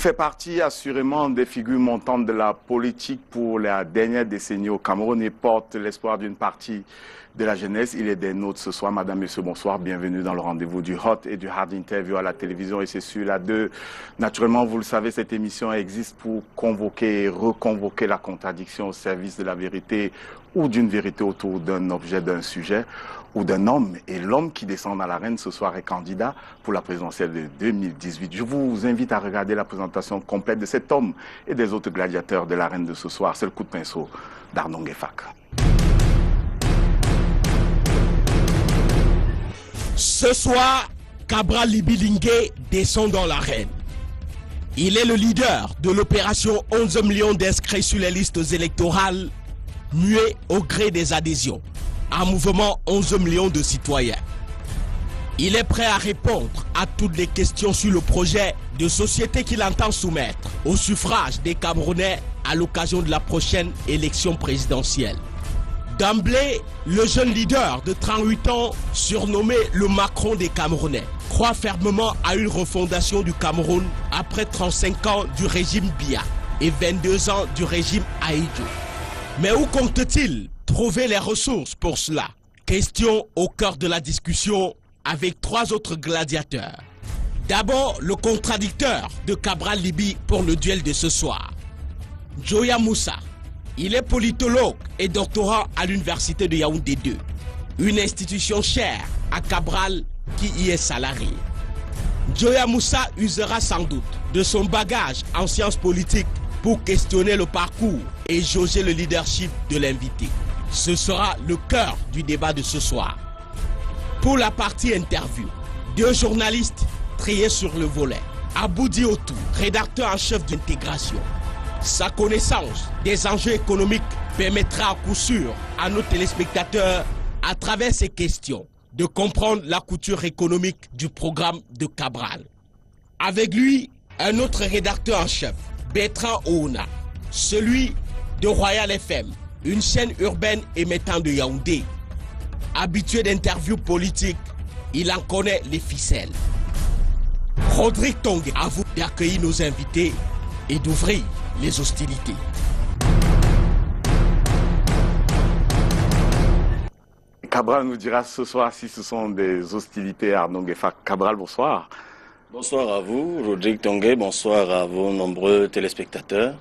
fait partie assurément des figures montantes de la politique pour la dernière décennie au Cameroun et porte l'espoir d'une partie de la jeunesse. Il est des nôtres ce soir. Madame, Monsieur, bonsoir. Bienvenue dans le rendez-vous du Hot et du Hard Interview à la télévision et c'est sur la 2. Naturellement, vous le savez, cette émission existe pour convoquer et reconvoquer la contradiction au service de la vérité ou d'une vérité autour d'un objet, d'un sujet ou d'un homme. Et l'homme qui descend dans l'arène ce soir est candidat pour la présidentielle de 2018. Je vous invite à regarder la présentation complète de cet homme et des autres gladiateurs de l'arène de ce soir. C'est le coup de pinceau d'Arnaud Ngefak. Ce soir, Cabral Libilingue descend dans l'arène. Il est le leader de l'opération 11 millions d'inscrits sur les listes électorales, muet au gré des adhésions. Un mouvement 11 millions de citoyens. Il est prêt à répondre à toutes les questions sur le projet de société qu'il entend soumettre au suffrage des Camerounais à l'occasion de la prochaine élection présidentielle. D'emblée, le jeune leader de 38 ans, surnommé le Macron des Camerounais, croit fermement à une refondation du Cameroun après 35 ans du régime Biya et 22 ans du régime Ahidjo. Mais où compte-t-il trouver les ressources pour cela? Question au cœur de la discussion avec trois autres gladiateurs. D'abord, le contradicteur de Cabral Libi pour le duel de ce soir. Joya Moussa. Il est politologue et doctorant à l'université de Yaoundé 2, une institution chère à Cabral qui y est salarié. Joya Moussa usera sans doute de son bagage en sciences politiques pour questionner le parcours et jauger le leadership de l'invité. Ce sera le cœur du débat de ce soir. Pour la partie interview, deux journalistes triés sur le volet. Abou Diotou, rédacteur en chef d'intégration. Sa connaissance des enjeux économiques permettra à coup sûr à nos téléspectateurs, à travers ces questions, de comprendre la couture économique du programme de Cabral. Avec lui, un autre rédacteur en chef, Bertrand Ouna, celui de Royal FM, une chaîne urbaine émettant de Yaoundé. Habitué d'interviews politiques, il en connaît les ficelles. Rodrigue Tongue, à vous d'accueillir nos invités et d'ouvrir les hostilités. Cabral nous dira ce soir si ce sont des hostilités. Arnaud Ngefak. Cabral, bonsoir. Bonsoir à vous, Rodrigue Tongue, bonsoir à vos nombreux téléspectateurs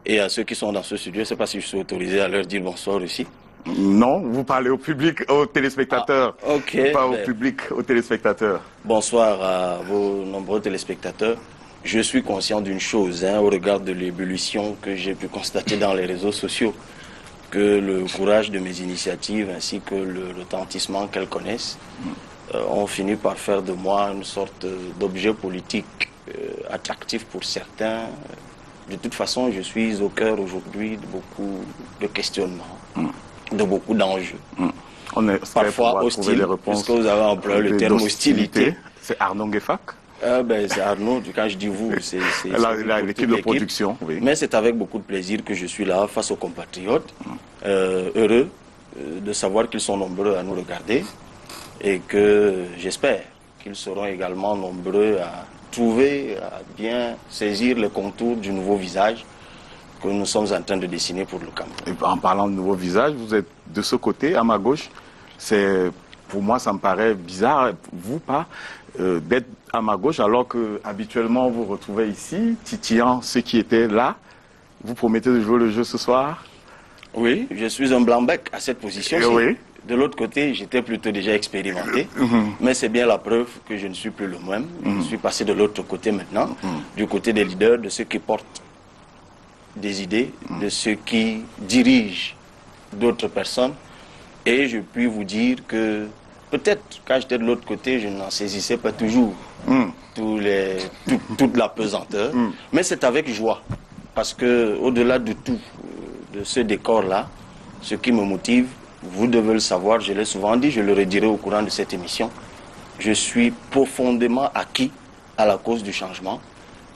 et à ceux qui sont dans ce studio. Je ne sais pas si je suis autorisé à leur dire bonsoir aussi. Non, vous parlez au public, aux téléspectateurs, pas au public, aux téléspectateurs. Bonsoir à vos nombreux téléspectateurs. Je suis conscient d'une chose, au regard de l'ébullition que j'ai pu constater dans les réseaux sociaux, que le courage de mes initiatives ainsi que le retentissement qu'elles connaissent ont fini par faire de moi une sorte d'objet politique attractif pour certains. De toute façon, je suis au cœur aujourd'hui de beaucoup de questionnements, de beaucoup d'enjeux. Parfois hostiles, puisque vous avez employé le terme hostilité. C'est Arnaud Ngefak? C'est Arnaud, quand je dis vous, c'est l'équipe de production. Oui. Mais c'est avec beaucoup de plaisir que je suis là face aux compatriotes, heureux de savoir qu'ils sont nombreux à nous regarder et que j'espère qu'ils seront également nombreux à trouver, à bien saisir les contours du nouveau visage que nous sommes en train de dessiner pour le Cameroun. Et en parlant de nouveau visage, vous êtes de ce côté, à ma gauche. Pour moi, ça me paraît bizarre, vous pas, d'être à ma gauche, alors que habituellement vous retrouvez ici, titillant ceux qui étaient là. Vous promettez de jouer le jeu ce soir? Oui, je suis un blanc-bec à cette position. Oui. De l'autre côté, j'étais plutôt déjà expérimenté, mais c'est bien la preuve que je ne suis plus le même. Je suis passé de l'autre côté maintenant, du côté des leaders, de ceux qui portent des idées, de ceux qui dirigent d'autres personnes. Et je puis vous dire que peut-être quand j'étais de l'autre côté, je n'en saisissais pas toujours toute la pesanteur, mais c'est avec joie. Parce que au-delà de tout, de ce décor-là, ce qui me motive, vous devez le savoir, je l'ai souvent dit, je le redirai au courant de cette émission, je suis profondément acquis à la cause du changement.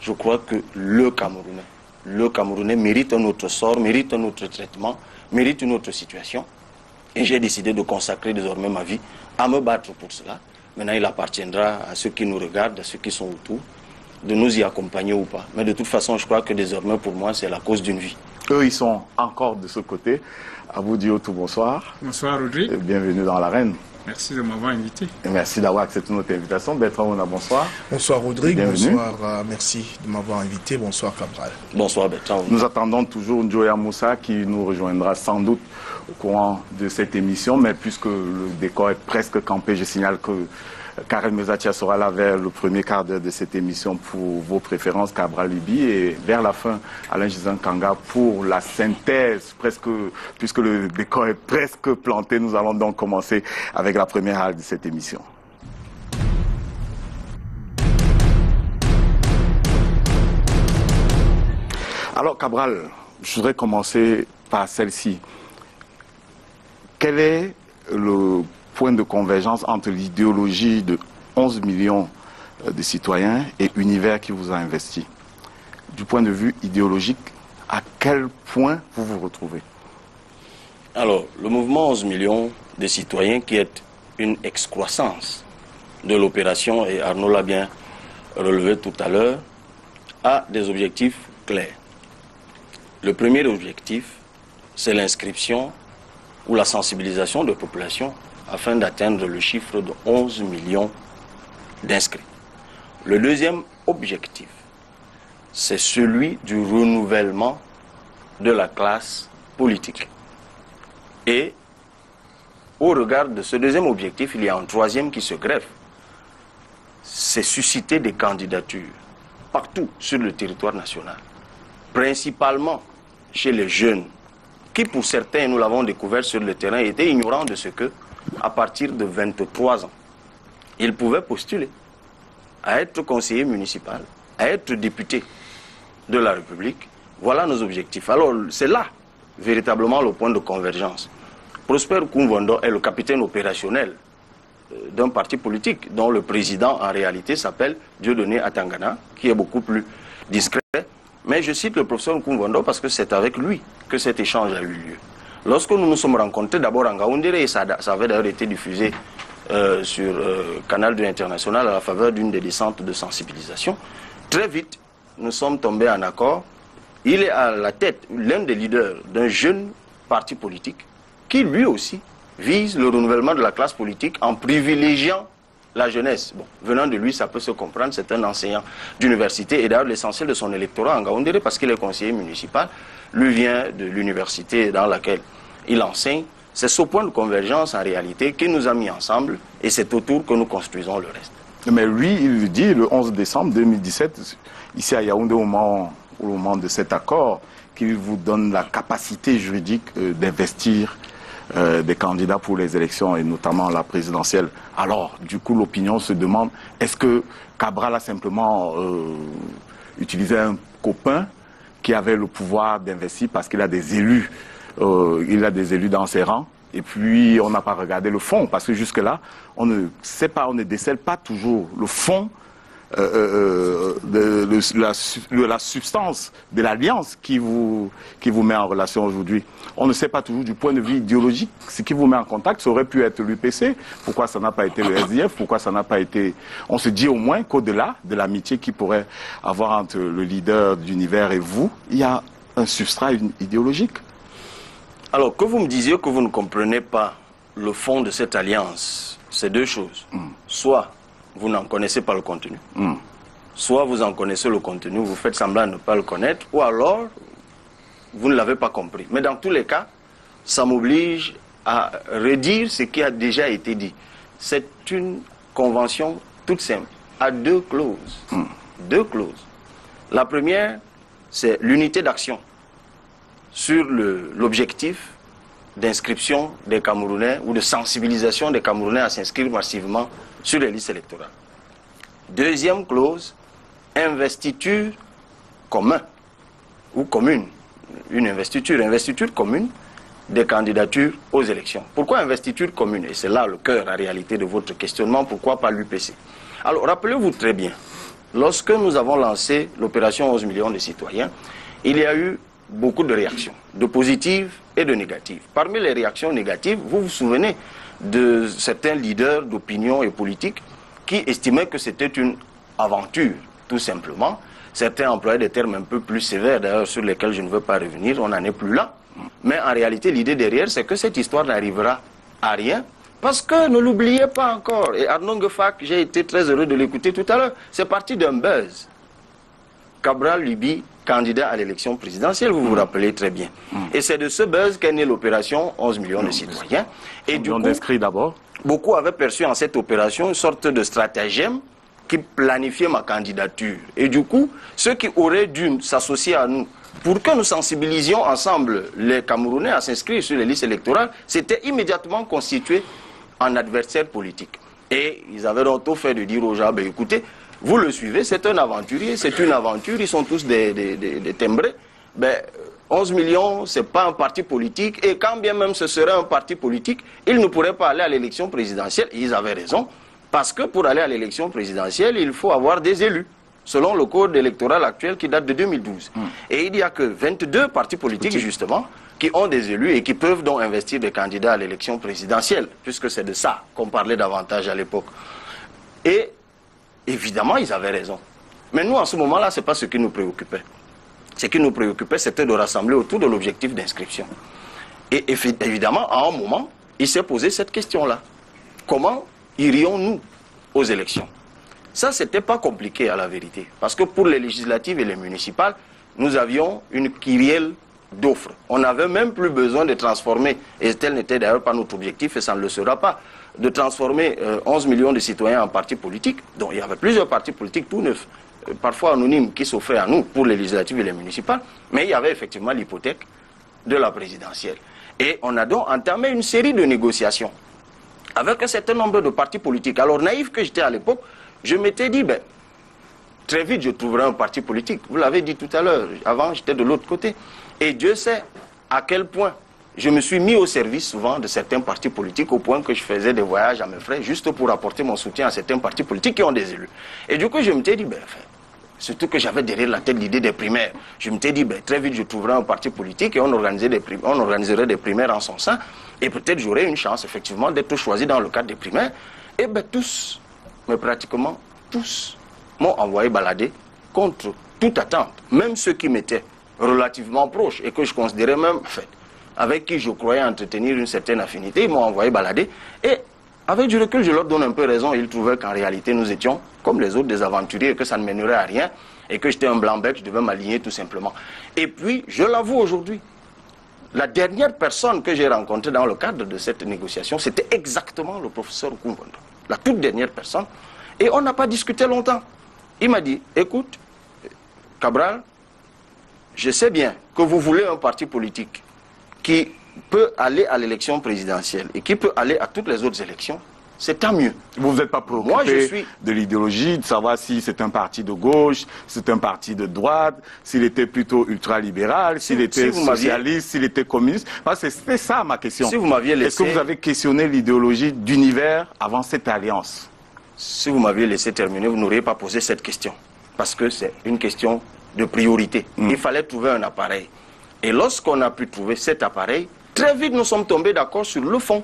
Je crois que le Camerounais mérite un autre sort, mérite un autre traitement, mérite une autre situation. Et j'ai décidé de consacrer désormais ma vie à me battre pour cela. Maintenant, il appartiendra à ceux qui nous regardent, à ceux qui sont autour, de nous y accompagner ou pas. Mais de toute façon, je crois que désormais, pour moi, c'est la cause d'une vie. Eux, ils sont encore de ce côté. Abou Diotou, bonsoir. Bonsoir, Audrey. Bienvenue dans l'arène. Merci de m'avoir invité. Et merci d'avoir accepté notre invitation. Bertrand Ona, bonsoir. Bonsoir, Rodrigue. Bienvenue. Bonsoir, merci de m'avoir invité. Bonsoir, Cabral. Bonsoir, Bertrand. Nous attendons toujours Njoya Moussa qui nous rejoindra sans doute au courant de cette émission, mais puisque le décor est presque campé, je signale que Karen Mezatia sera là vers le premier quart d'heure de cette émission pour vos préférences, Cabral Libi, et vers la fin, Alain Gizan Kanga pour la synthèse, presque, puisque le décor est presque planté. Nous allons donc commencer avec la première halte de cette émission. Alors, Cabral, je voudrais commencer par celle-ci. Quel est le point de convergence entre l'idéologie de 11 millions de citoyens et Univers qui vous a investi? Du point de vue idéologique, à quel point vous vous retrouvez? Alors, le mouvement 11 millions de citoyens, qui est une excroissance de l'opération, et Arnaud l'a bien relevé tout à l'heure, a des objectifs clairs. Le premier objectif, c'est l'inscription ou la sensibilisation de population afin d'atteindre le chiffre de 11 millions d'inscrits. Le deuxième objectif, c'est celui du renouvellement de la classe politique. Et au regard de ce deuxième objectif, il y a un troisième qui se greffe. C'est susciter des candidatures partout sur le territoire national, principalement chez les jeunes, qui pour certains, nous l'avons découvert sur le terrain, étaient ignorants de ce que, à partir de 23 ans, ils pouvaient postuler à être conseiller municipal, à être député de la République. Voilà nos objectifs. Alors, c'est là, véritablement, le point de convergence. Prosper Koumvondo est le capitaine opérationnel d'un parti politique dont le président, en réalité, s'appelle Dieudonné Atangana, qui est beaucoup plus discret. Mais je cite le professeur Koumvondo parce que c'est avec lui que cet échange a eu lieu. Lorsque nous nous sommes rencontrés d'abord en Ngaoundéré, et ça avait d'ailleurs été diffusé sur Canal 2 International à la faveur d'une des descentes de sensibilisation, très vite, nous sommes tombés en accord. Il est à la tête, l'un des leaders d'un jeune parti politique qui lui aussi vise le renouvellement de la classe politique en privilégiant la jeunesse. Bon, venant de lui, ça peut se comprendre, c'est un enseignant d'université et d'ailleurs l'essentiel de son électorat en Ngaoundéré, parce qu'il est conseiller municipal, lui vient de l'université dans laquelle il enseigne. C'est ce point de convergence en réalité qui nous a mis ensemble et c'est autour que nous construisons le reste. Mais lui, il dit le 11 décembre 2017, ici à Yaoundé, au moment de cet accord, qui vous donne la capacité juridique d'investir des candidats pour les élections et notamment la présidentielle. Alors, du coup, l'opinion se demande, est-ce que Cabral a simplement utilisé un copain qui avait le pouvoir d'investir parce qu'il a des élus, dans ses rangs, et puis on n'a pas regardé le fond, parce que jusque-là, on ne sait pas, on ne décèle pas toujours le fond de la substance de l'alliance qui vous met en relation aujourd'hui. On ne sait pas toujours du point de vue idéologique ce qui vous met en contact. Ça aurait pu être l'UPC, pourquoi ça n'a pas été le SDF, pourquoi ça n'a pas été... On se dit au moins qu'au-delà de l'amitié qu'il pourrait avoir entre le leader d'Univers et vous, il y a un substrat idéologique. Alors, que vous me disiez que vous ne comprenez pas le fond de cette alliance, c'est deux choses. Soit vous n'en connaissez pas le contenu, soit vous en connaissez le contenu, vous faites semblant de ne pas le connaître, ou alors vous ne l'avez pas compris. Mais dans tous les cas, ça m'oblige à redire ce qui a déjà été dit. C'est une convention toute simple, à deux clauses. Deux clauses. La première, c'est l'unité d'action sur l'objectif d'inscription des Camerounais ou de sensibilisation des Camerounais à s'inscrire massivement sur les listes électorales. Deuxième clause, investiture commun ou commune. Une investiture commune des candidatures aux élections. Pourquoi investiture commune? Et c'est là le cœur en réalité de votre questionnement, pourquoi pas l'UPC? Alors rappelez-vous très bien, lorsque nous avons lancé l'opération 11 millions de citoyens, il y a eu beaucoup de réactions, de positives et de négatives. Parmi les réactions négatives, vous vous souvenez de certains leaders d'opinion et politique qui estimaient que c'était une aventure tout simplement. Certains employaient des termes un peu plus sévères, d'ailleurs, sur lesquels je ne veux pas revenir, on n'en est plus là. Mais en réalité, l'idée derrière, c'est que cette histoire n'arrivera à rien. Parce que, ne l'oubliez pas encore, et Arnaud Ngefak, j'ai été très heureux de l'écouter tout à l'heure, c'est parti d'un buzz. Cabral Libye, candidat à l'élection présidentielle, vous vous rappelez très bien. Et c'est de ce buzz qu'est née l'opération 11 millions de citoyens. Et du coup, d'inscrits d'abord. beaucoup avaient perçu en cette opération une sorte de stratagème qui planifiait ma candidature. Et du coup, ceux qui auraient dû s'associer à nous pour que nous sensibilisions ensemble les Camerounais à s'inscrire sur les listes électorales, c'était immédiatement constitué en adversaire politique. Et ils avaient donc tout fait de dire aux gens, ben, écoutez, vous le suivez, c'est un aventurier, c'est une aventure, ils sont tous des timbrés. Ben, 11 millions, ce n'est pas un parti politique, et quand bien même ce serait un parti politique, ils ne pourraient pas aller à l'élection présidentielle, et ils avaient raison, parce que pour aller à l'élection présidentielle, il faut avoir des élus, selon le code électoral actuel qui date de 2012. Et il n'y a que 22 partis politiques, justement, qui ont des élus et qui peuvent donc investir des candidats à l'élection présidentielle, puisque c'est de ça qu'on parlait davantage à l'époque. Et évidemment, ils avaient raison. Mais nous, en ce moment-là, ce n'est pas ce qui nous préoccupait. Ce qui nous préoccupait, c'était de rassembler autour de l'objectif d'inscription. Et évidemment, à un moment, il s'est posé cette question-là. Comment irions-nous aux élections? Ça, ce n'était pas compliqué à la vérité. Parce que pour les législatives et les municipales, nous avions une kyrielle d'offres. On n'avait même plus besoin de transformer, et tel n'était d'ailleurs pas notre objectif, et ça ne le sera pas, de transformer 11 millions de citoyens en partis politiques. Donc il y avait plusieurs partis politiques tout neufs, parfois anonymes, qui s'offraient à nous pour les législatives et les municipales, mais il y avait effectivement l'hypothèque de la présidentielle. Et on a donc entamé une série de négociations avec un certain nombre de partis politiques. Alors naïf que j'étais à l'époque, je m'étais dit, ben, très vite je trouverai un parti politique. Vous l'avez dit tout à l'heure, avant j'étais de l'autre côté. Et Dieu sait à quel point je me suis mis au service souvent de certains partis politiques, au point que je faisais des voyages à mes frais juste pour apporter mon soutien à certains partis politiques qui ont des élus. Et du coup je m'étais dit, ben, surtout que j'avais derrière la tête l'idée des primaires. Je m'étais dit, ben, très vite je trouverai un parti politique et on organiserait des primaires en son sein. Et peut-être j'aurais une chance effectivement d'être choisi dans le cadre des primaires. Et ben tous, mais pratiquement tous, m'ont envoyé balader contre toute attente. Même ceux qui m'étaient relativement proches et que je considérais même, en fait, avec qui je croyais entretenir une certaine affinité, ils m'ont envoyé balader. Et avec du recul, je leur donne un peu raison. Ils trouvaient qu'en réalité, nous étions comme les autres des aventuriers et que ça ne mènerait à rien et que j'étais un blanc-bec, je devais m'aligner tout simplement. Et puis, je l'avoue aujourd'hui, la dernière personne que j'ai rencontrée dans le cadre de cette négociation, c'était exactement le professeur Okumbondo. La toute dernière personne. Et on n'a pas discuté longtemps. Il m'a dit, écoute, Cabral, je sais bien que vous voulez un parti politique qui peut aller à l'élection présidentielle et qui peut aller à toutes les autres élections. C'est tant mieux. Vous n'êtes pas préoccupé de l'idéologie, de savoir si c'est un parti de gauche, si c'est un parti de droite, s'il était plutôt ultralibéral, s'il était socialiste, s'il était communiste. C'était ça ma question. Si vous m'aviez laissé... Est-ce que vous avez questionné l'idéologie d'univers avant cette alliance? Si vous m'aviez laissé terminer, vous n'auriez pas posé cette question. Parce que c'est une question de priorité. Il fallait trouver un appareil. Et lorsqu'on a pu trouver cet appareil, très vite nous sommes tombés d'accord sur le fond.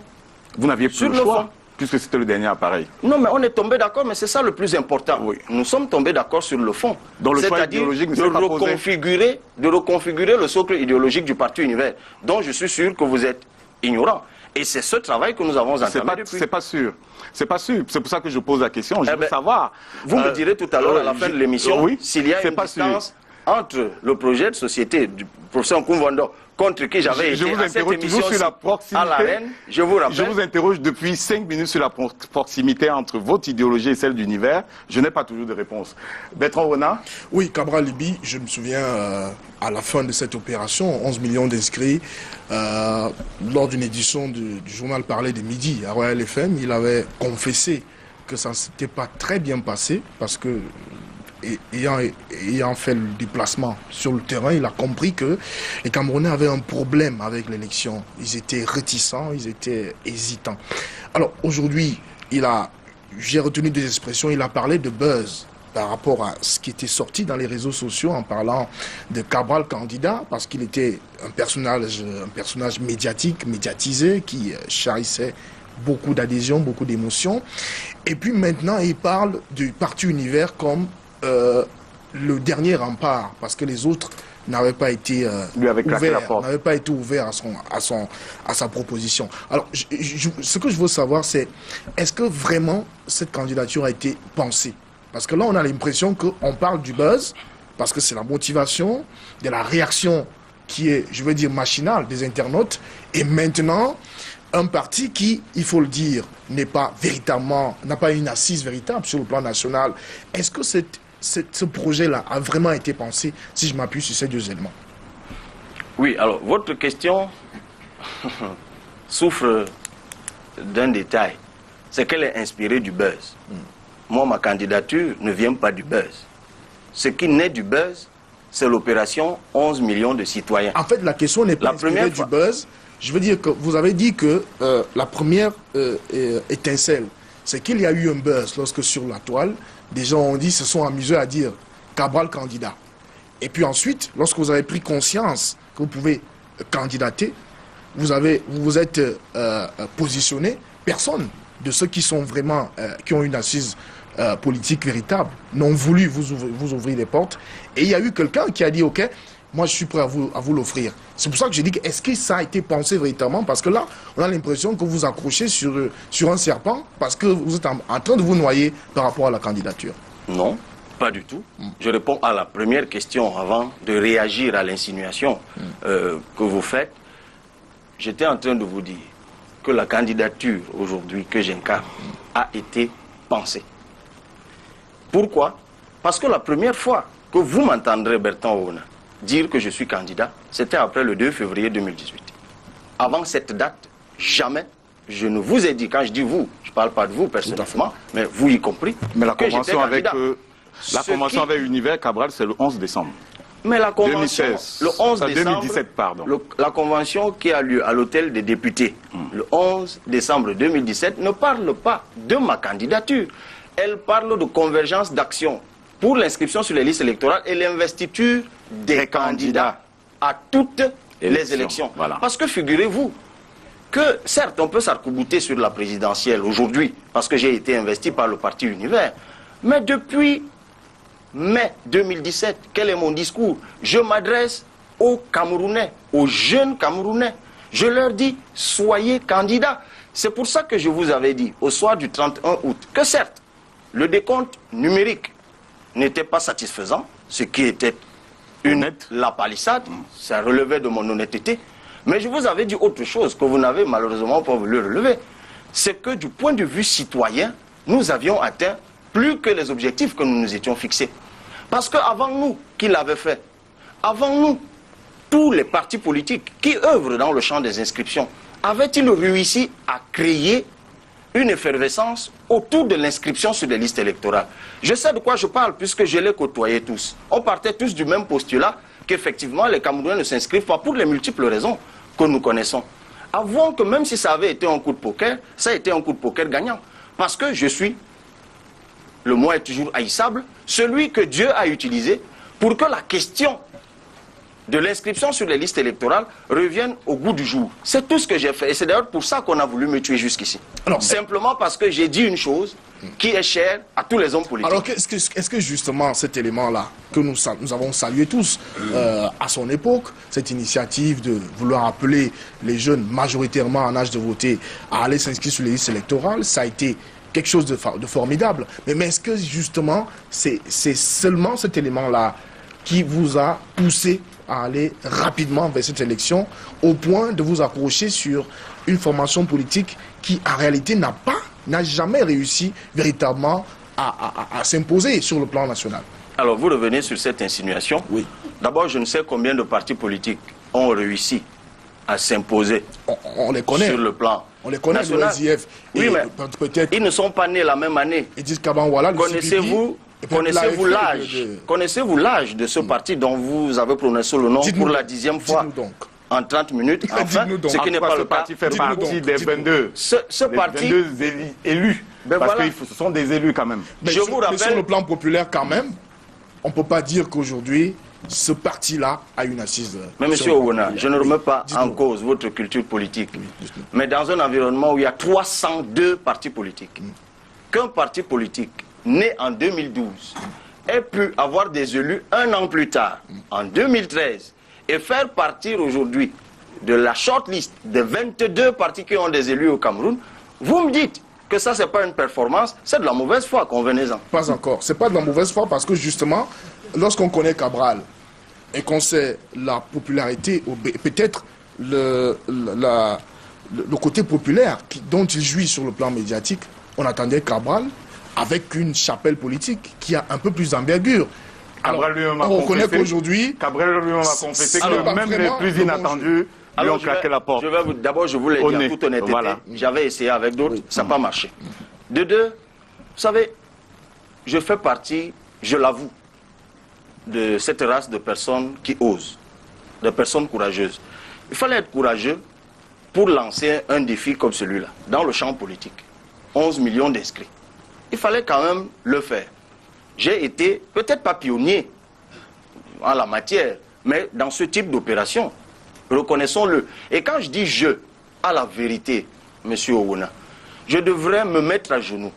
Vous n'aviez plus le choix, puisque c'était le dernier appareil. Non, mais on est tombé d'accord, mais c'est ça le plus important. Oui. Nous sommes tombés d'accord sur le fond. Donc le choix idéologique ne s'est pas posé. De reconfigurer le socle idéologique du Parti Univers, dont je suis sûr que vous êtes ignorant. Et c'est ce travail que nous avons entamé depuis. C'est pas sûr. C'est pas sûr. C'est pour ça que je pose la question. Je veux savoir. Vous me direz tout à l'heure, à la fin de l'émission, s'il y a une distance entre le projet de société du professeur Nkumvondo, contre qui j'avais été à cette émission sur la proximité, à l'arène, je vous rappelle. Je vous interroge depuis 5 minutes sur la proximité entre votre idéologie et celle d'Univers. Je n'ai pas toujours de réponse. Bertrand Renard? Oui, Cabral Libye, je me souviens à la fin de cette opération, 11 millions d'inscrits, lors d'une édition du journal Parler de Midi à Royal FM, il avait confessé que ça ne s'était pas très bien passé parce que ayant fait le déplacement sur le terrain, il a compris que les Camerounais avaient un problème avec l'élection. Ils étaient réticents, ils étaient hésitants. Alors aujourd'hui, j'ai retenu des expressions, il a parlé de buzz par rapport à ce qui était sorti dans les réseaux sociaux en parlant de Cabral candidat, parce qu'il était un personnage médiatique, médiatisé, qui charrissait beaucoup d'adhésions, beaucoup d'émotions. Et puis maintenant, il parle du Parti Univers comme le dernier rempart, parce que les autres n'avaient pas été ouverts à sa proposition. Alors, ce que je veux savoir, c'est est-ce que vraiment cette candidature a été pensée? Parce que là, on a l'impression qu'on parle du buzz, parce que c'est la motivation, de la réaction qui est, je veux dire, machinale des internautes, et maintenant, un parti qui, il faut le dire, n'a pas une assise véritable sur le plan national. Est-ce que ce projet-là a vraiment été pensé, si je m'appuie sur ces deux éléments? Oui, alors, votre question souffre d'un détail. C'est qu'elle est inspirée du buzz. Moi, ma candidature ne vient pas du buzz. Ce qui naît du buzz, c'est l'opération 11 millions de citoyens. En fait, la question n'est pas inspirée du buzz. Je veux dire que vous avez dit que la première étincelle, c'est qu'il y a eu un buzz lorsque sur la toile, des gens se sont amusés à dire Cabral candidat. Et puis ensuite, lorsque vous avez pris conscience que vous pouvez candidater, vous vous êtes positionné. Personne de ceux qui sont vraiment, qui ont une assise politique véritable, n'ont voulu vous ouvrir les portes. Et il y a eu quelqu'un qui a dit, ok, moi je suis prêt à vous l'offrir. C'est pour ça que j'ai dit, est-ce que ça a été pensé véritablement? Parce que là, on a l'impression que vous accrochez sur un serpent parce que vous êtes en train de vous noyer par rapport à la candidature. Non, pas du tout. Je réponds à la première question avant de réagir à l'insinuation que vous faites. J'étais en train de vous dire que la candidature aujourd'hui que j'incarne a été pensée. Pourquoi? Parce que la première fois que vous m'entendrez, Bertrand Ouna, dire que je suis candidat, c'était après le 2 février 2018. Avant cette date, jamais je ne vous ai dit, quand je dis vous, je ne parle pas de vous personnellement, mais vous y compris, mais la convention avec Univers Cabral, c'est le 11 décembre. Mais la convention, 2016, le 11 décembre, 2017, pardon. La convention qui a lieu à l'hôtel des députés, le 11 décembre 2017, ne parle pas de ma candidature. Elle parle de convergence d'action pour l'inscription sur les listes électorales et l'investiture des candidats à toutes les élections. Voilà. Parce que figurez-vous que, certes, on peut s'arc-bouter sur la présidentielle aujourd'hui, parce que j'ai été investi par le parti Univers, mais depuis mai 2017, quel est mon discours? Je m'adresse aux Camerounais, aux jeunes Camerounais. Je leur dis, soyez candidats. C'est pour ça que je vous avais dit, au soir du 31 août, que certes, le décompte numérique n'était pas satisfaisant, ce qui était la palissade, ça relevait de mon honnêteté. Mais je vous avais dit autre chose que vous n'avez malheureusement pas voulu relever. C'est que du point de vue citoyen, nous avions atteint plus que les objectifs que nous nous étions fixés. Parce qu'avant nous, qui l'avaient fait, avant nous, tous les partis politiques qui œuvrent dans le champ des inscriptions, avaient-ils réussi à créer une effervescence autour de l'inscription sur les listes électorales? Je sais de quoi je parle puisque je les côtoyais tous. On partait tous du même postulat qu'effectivement les Camerounais ne s'inscrivent pas pour les multiples raisons que nous connaissons. Avouons que même si ça avait été un coup de poker, ça a été un coup de poker gagnant. Parce que je suis, le mot est toujours haïssable, celui que Dieu a utilisé pour que la question de l'inscription sur les listes électorales revienne au goût du jour. C'est tout ce que j'ai fait. Et c'est d'ailleurs pour ça qu'on a voulu me tuer jusqu'ici. Simplement parce que j'ai dit une chose qui est chère à tous les hommes politiques. Alors, est-ce que justement cet élément-là, que nous avons salué tous à son époque, cette initiative de vouloir appeler les jeunes majoritairement en âge de voter à aller s'inscrire sur les listes électorales, ça a été quelque chose de formidable. Mais est-ce que justement, c'est seulement cet élément-là qui vous a poussé à aller rapidement vers cette élection au point de vous accrocher sur une formation politique qui en réalité n'a jamais réussi véritablement à s'imposer sur le plan national? Alors vous revenez sur cette insinuation. Oui. D'abord, je ne sais combien de partis politiques ont réussi à s'imposer on les connaît. Sur le plan on les connaît, national. Le SIF. Oui, mais peut-être ils ne sont pas nés la même année. Connaissez-vous l'âge de ce parti dont vous avez prononcé le nom pour la 10e fois en 30 minutes? Enfin, ce qui n'est pas le parti fait partie des 22. Ce parti... 22 élus. Parce que ce sont des élus quand même. Mais sur le plan populaire quand même, on ne peut pas dire qu'aujourd'hui, ce parti-là a une assise. Mais monsieur Ouna, je ne remets pas en cause votre culture politique. Mais dans un environnement où il y a 302 partis politiques, qu'un parti politique né en 2012 ait pu avoir des élus un an plus tard, en 2013, et faire partir aujourd'hui de la shortlist des 22 partis qui ont des élus au Cameroun, vous me dites que ça, c'est pas une performance, c'est de la mauvaise foi, convenez-en. Pas encore. C'est pas de la mauvaise foi parce que justement, lorsqu'on connaît Cabral et qu'on sait la popularité, peut-être le côté populaire dont il jouit sur le plan médiatique, on attendait Cabral avec une chapelle politique qui a un peu plus d'envergure. Cabral lui-même a on reconnaît confessé, qu'aujourd'hui... Cabral lui-même a confessé que alors, même les plus inattendus lui ont claqué la porte. D'abord, je voulais dire en toute honnêteté, voilà. j'avais essayé avec d'autres, ça n'a pas marché. De deux, vous savez, je fais partie, je l'avoue, de cette race de personnes qui osent, de personnes courageuses. Il fallait être courageux pour lancer un défi comme celui-là, dans le champ politique. 11 millions d'inscrits. Il fallait quand même le faire. J'ai été, peut-être pas pionnier en la matière, mais dans ce type d'opération, reconnaissons-le. Et quand je dis je, à la vérité, monsieur Owona, je devrais me mettre à genoux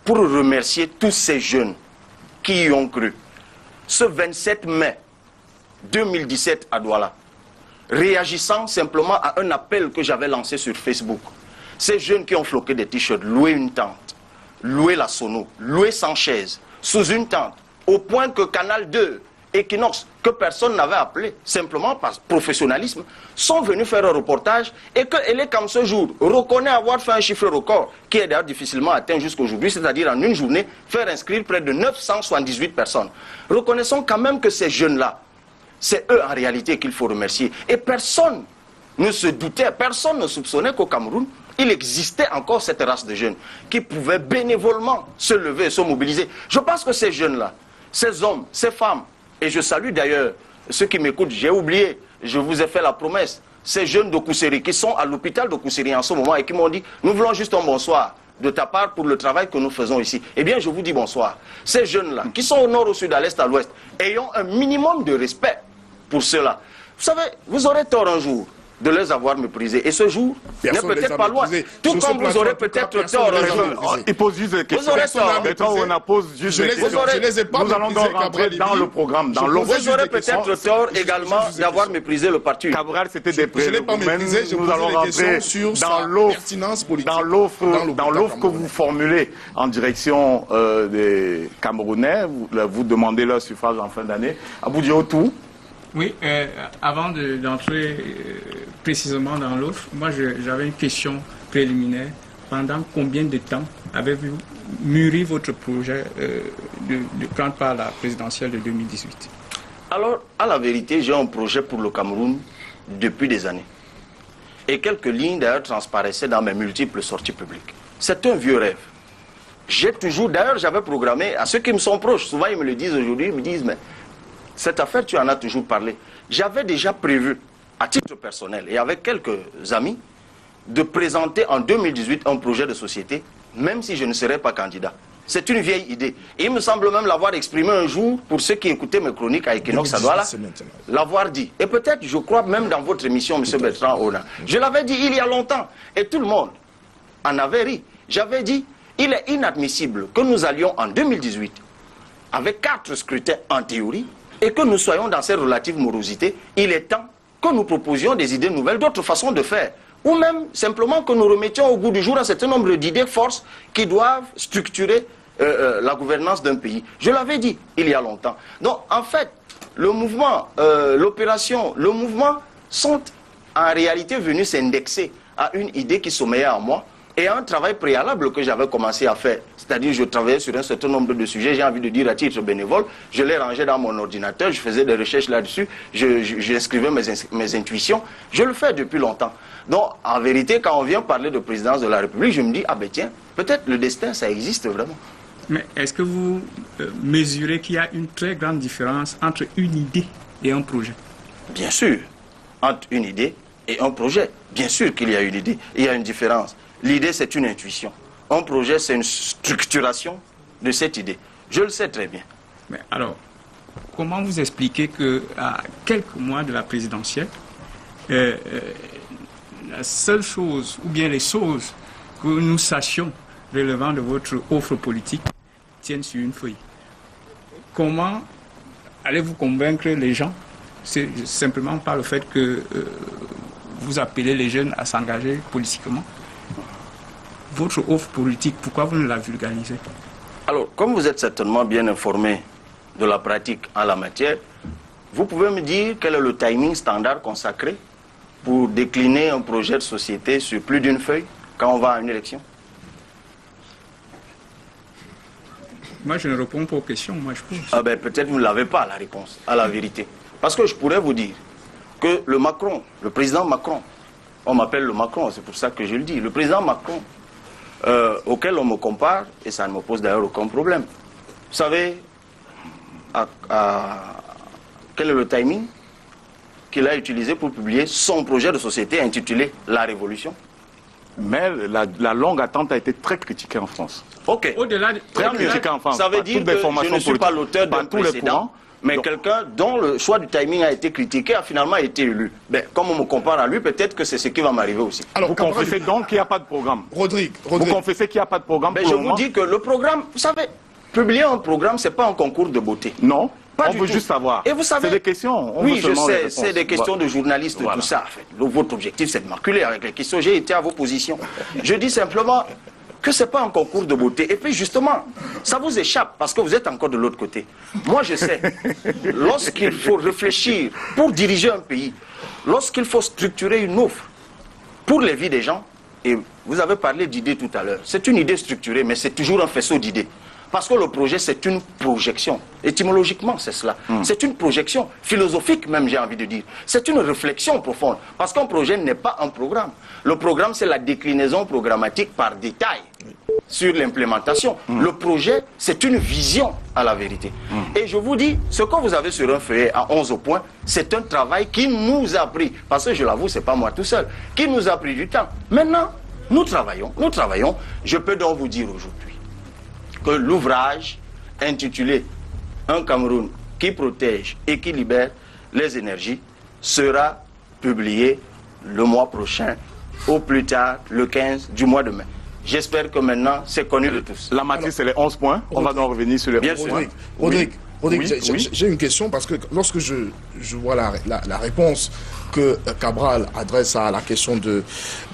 pour remercier tous ces jeunes qui y ont cru. Ce 27 mai 2017 à Douala, réagissant simplement à un appel que j'avais lancé sur Facebook. Ces jeunes qui ont floqué des t-shirts, loué une tente, loué la sono, loué 100 chaises, sous une tente, au point que Canal 2, Equinox, que personne n'avait appelé, simplement par professionnalisme, sont venus faire un reportage et que Elekam ce jour reconnaît avoir fait un chiffre record qui est d'ailleurs difficilement atteint jusqu'aujourd'hui, c'est-à-dire en une journée, faire inscrire près de 978 personnes. Reconnaissons quand même que ces jeunes-là, c'est eux en réalité qu'il faut remercier. Et personne ne se doutait, personne ne soupçonnait qu'au Cameroun, il existait encore cette race de jeunes qui pouvaient bénévolement se lever et se mobiliser. Je pense que ces jeunes-là, ces hommes, ces femmes, et je salue d'ailleurs ceux qui m'écoutent, j'ai oublié, je vous ai fait la promesse, ces jeunes de Kousséri qui sont à l'hôpital de Kousséri en ce moment et qui m'ont dit, nous voulons juste un bonsoir de ta part pour le travail que nous faisons ici. Eh bien, je vous dis bonsoir. Ces jeunes-là, qui sont au nord, au sud, à l'est, à l'ouest, ayons un minimum de respect pour ceux-là. Vous savez, vous aurez tort un jour de les avoir méprisés. Et ce jour n'est peut-être pas loin. Tout comme vous aurez peut-être tort un jour. Il pose juste des questions. Vous aurez tort. On pose juste des questions. Nous allons donc rentrer dans le programme, dans l'offre. Vous aurez peut-être tort également d'avoir méprisé le parti. Cabral, c'était des Je ne l'ai pas méprisé, je nous allons rentrer dans l'offre que vous formulez en direction des Camerounais. Vous demandez leur suffrage en fin d'année. Abou Diaotou. Oui, avant d'entrer précisément dans l'offre, moi j'avais une question préliminaire. Pendant combien de temps avez-vous mûri votre projet de prendre part à la présidentielle de 2018? Alors, à la vérité, j'ai un projet pour le Cameroun depuis des années. Et quelques lignes d'ailleurs transparaissaient dans mes multiples sorties publiques. C'est un vieux rêve. J'ai toujours, d'ailleurs j'avais programmé, à ceux qui me sont proches, souvent ils me le disent aujourd'hui, ils me disent, mais cette affaire, tu en as toujours parlé. J'avais déjà prévu, à titre personnel et avec quelques amis, de présenter en 2018 un projet de société, même si je ne serais pas candidat. C'est une vieille idée. Et il me semble même l'avoir exprimé un jour, pour ceux qui écoutaient mes chroniques à Equinox Douala, l'avoir dit. Et peut-être, je crois, même dans votre émission, M. Bertrand Ona. Je l'avais dit il y a longtemps, et tout le monde en avait ri. J'avais dit, il est inadmissible que nous allions en 2018, avec 4 scrutins en théorie, et que nous soyons dans ces relatives morosités. Il est temps que nous proposions des idées nouvelles, d'autres façons de faire. Ou même simplement que nous remettions au goût du jour un certain nombre d'idées forces qui doivent structurer la gouvernance d'un pays. Je l'avais dit il y a longtemps. Donc en fait, le mouvement, l'opération, le mouvement sont en réalité venus s'indexer à une idée qui sommeillait en moi et à un travail préalable que j'avais commencé à faire. C'est-à-dire je travaillais sur un certain nombre de sujets, j'ai envie de dire à titre bénévole, je les rangeais dans mon ordinateur, je faisais des recherches là-dessus, j'inscrivais mes intuitions. Je le fais depuis longtemps. Donc en vérité, quand on vient parler de présidence de la République, je me dis, ah ben tiens, peut-être le destin, ça existe vraiment. Mais est-ce que vous mesurez qu'il y a une très grande différence entre une idée et un projet? Bien sûr, entre une idée et un projet. Bien sûr qu'il y a une idée, il y a une différence. L'idée, c'est une intuition. Un projet, c'est une structuration de cette idée. Je le sais très bien. Mais alors, comment vous expliquez qu'à quelques mois de la présidentielle, la seule chose, ou bien les choses que nous sachions relevant de votre offre politique, tiennent sur une feuille? comment allez-vous convaincre les gens? C'est simplement par le fait que vous appelez les jeunes à s'engager politiquement. Votre offre politique, pourquoi vous ne la vulgarisez? Alors, comme vous êtes certainement bien informé de la pratique en la matière, vous pouvez me dire quel est le timing standard consacré pour décliner un projet de société sur plus d'une feuille quand on va à une élection? Moi, je ne réponds pas aux questions, moi je pense. Ah ben, peut-être vous ne l'avez pas, la réponse à la vérité. Parce que je pourrais vous dire que le président Macron, on m'appelle le Macron, c'est pour ça que je le dis, le président Macron, auquel on me compare, et ça ne me pose d'ailleurs aucun problème. Vous savez, quel est le timing qu'il a utilisé pour publier son projet de société intitulé La Révolution? Mais la longue attente a été très critiquée en France. Ok. Au-delà de... Très critiquée en France. Ça veut dire que je ne suis pas l'auteur d'un précédent, mais quelqu'un dont le choix du timing a été critiqué a finalement été élu. Ben, comme on me compare à lui, peut-être que c'est ce qui va m'arriver aussi. Alors, vous confessez donc qu'il n'y a pas de programme. Rodrigue. Vous confessez qu'il n'y a pas de programme pour je le vous moment? dis que le programme, vous savez, publier un programme, ce n'est pas un concours de beauté. Non. Pas on du veut tout. juste savoir. Et vous savez, c'est des questions. Oui, je sais, c'est des questions de journalistes, voilà. tout ça. En fait. Votre objectif, c'est de m'enculer avec les questions. J'ai été à vos positions. Je dis simplement que ce n'est pas un concours de beauté. Et puis justement, ça vous échappe parce que vous êtes encore de l'autre côté. Moi, je sais, lorsqu'il faut réfléchir pour diriger un pays, lorsqu'il faut structurer une offre pour les vies des gens, et vous avez parlé d'idées tout à l'heure, c'est une idée structurée, mais c'est toujours un faisceau d'idées. Parce que le projet, c'est une projection. Étymologiquement, c'est cela. C'est une projection philosophique, même, j'ai envie de dire. C'est une réflexion profonde. Parce qu'un projet n'est pas un programme. Le programme, c'est la déclinaison programmatique par détail sur l'implémentation. Le projet, c'est une vision à la vérité. Et je vous dis, ce que vous avez sur un feuillet à 11 points, c'est un travail qui nous a pris, parce que je l'avoue, ce n'est pas moi tout seul, qui nous a pris du temps. Maintenant, nous travaillons. Je peux donc vous dire aujourd'hui que l'ouvrage intitulé « Un Cameroun qui protège et qui libère les énergies » sera publié le mois prochain, au plus tard le 15 du mois de mai. J'espère que maintenant c'est connu de tous. La matrice, c'est les 11 points. On va donc revenir sur les 11 points. Rodrigue, Oui, j'ai une question parce que lorsque je vois la réponse que Cabral adresse à la question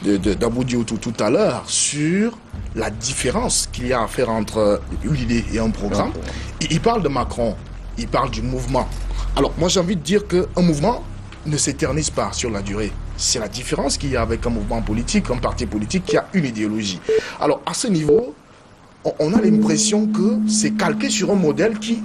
d'Abou Dioutou tout à l'heure sur la différence qu'il y a à faire entre une idée et un programme, il parle de Macron, il parle du mouvement. Alors moi j'ai envie de dire qu'un mouvement ne s'éternise pas sur la durée. C'est la différence qu'il y a avec un mouvement politique, un parti politique qui a une idéologie. Alors à ce niveau, on a l'impression que c'est calqué sur un modèle qui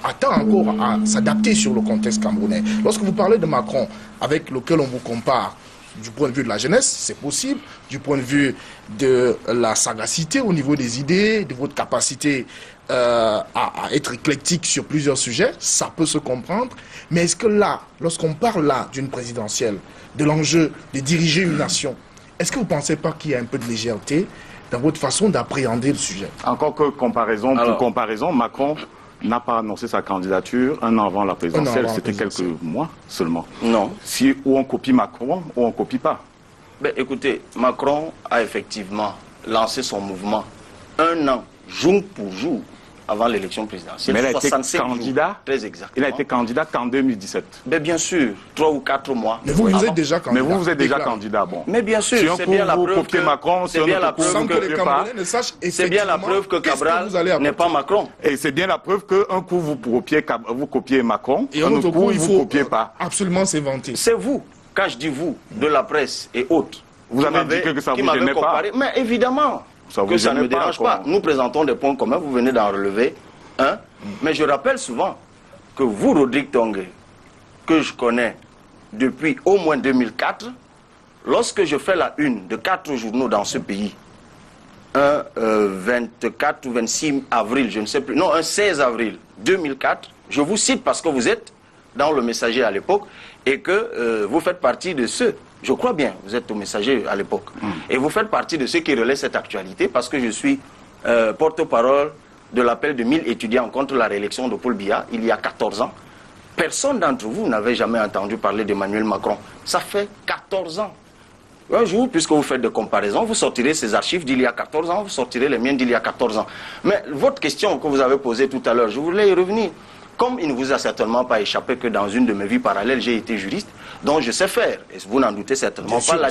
attend encore à s'adapter sur le contexte camerounais. Lorsque vous parlez de Macron, avec lequel on vous compare, du point de vue de la jeunesse, c'est possible, du point de vue de la sagacité au niveau des idées, de votre capacité à être éclectique sur plusieurs sujets, ça peut se comprendre. Mais est-ce que là, lorsqu'on parle là d'une présidentielle, de l'enjeu de diriger une nation, est-ce que vous ne pensez pas qu'il y a un peu de légèreté dans votre façon d'appréhender le sujet? Encore que comparaison, pour comparaison, Macron n'a pas annoncé sa candidature un an avant la présidentielle, c'était quelques mois seulement. Non. Ou on copie Macron, ou on ne copie pas. Ben, écoutez, Macron a effectivement lancé son mouvement un an, jour pour jour, avant l'élection présidentielle. Mais il a été candidat, jours, très exactement. Il a été candidat qu'en 2017. Ben, bien sûr, 3 ou 4 mois. Mais vous êtes déjà candidat. Mais vous êtes déjà candidat, bon. Mais bien sûr, c'est bien la preuve que Macron, c'est bien la preuve que les Camerounais ne sachent c'est bien la preuve que Cabral n'est pas Macron. Et c'est bien la preuve qu'un coup vous copiez Macron, et un autre coup vous ne copiez pas. Absolument s'inventer. C'est vous, quand je dis vous, de la presse et autres, vous avez dit que ça vous gênait pas. Mais évidemment que ça ne me dérange pas. Nous présentons des points communs, vous venez d'en relever un. Mais je rappelle souvent que vous, Rodrigue Tongue, que je connais depuis au moins 2004, lorsque je fais la une de 4 journaux dans ce pays, un 24 ou 26 avril, je ne sais plus, non, un 16 avril 2004, je vous cite parce que vous êtes dans le Messager à l'époque et que vous faites partie de ceux, je crois bien, vous êtes au Messager à l'époque, et vous faites partie de ceux qui relaient cette actualité parce que je suis porte-parole de l'appel de 1000 étudiants contre la réélection de Paul Biya il y a 14 ans. Personne d'entre vous n'avait jamais entendu parler d'Emmanuel Macron. Ça fait 14 ans. Un jour, puisque vous faites des comparaisons, vous sortirez ces archives d'il y a 14 ans, vous sortirez les miennes d'il y a 14 ans. Mais votre question que vous avez posée tout à l'heure, je voulais y revenir. Comme il ne vous a certainement pas échappé que dans une de mes vies parallèles, j'ai été juriste, donc je sais faire, et vous n'en doutez certainement pas, la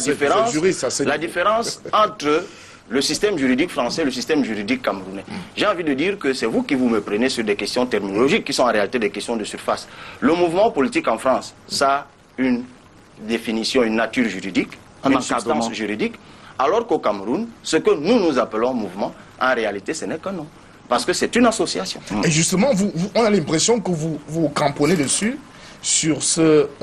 différence entre le système juridique français et le système juridique camerounais. J'ai envie de dire que c'est vous qui vous me prenez sur des questions terminologiques qui sont en réalité des questions de surface. Le mouvement politique en France, ça a une définition, une nature juridique, une substance juridique, alors qu'au Cameroun, ce que nous appelons mouvement, en réalité, ce n'est qu'un nom. Parce que c'est une association. Et justement, on a l'impression que vous vous cramponnez dessus, sur cette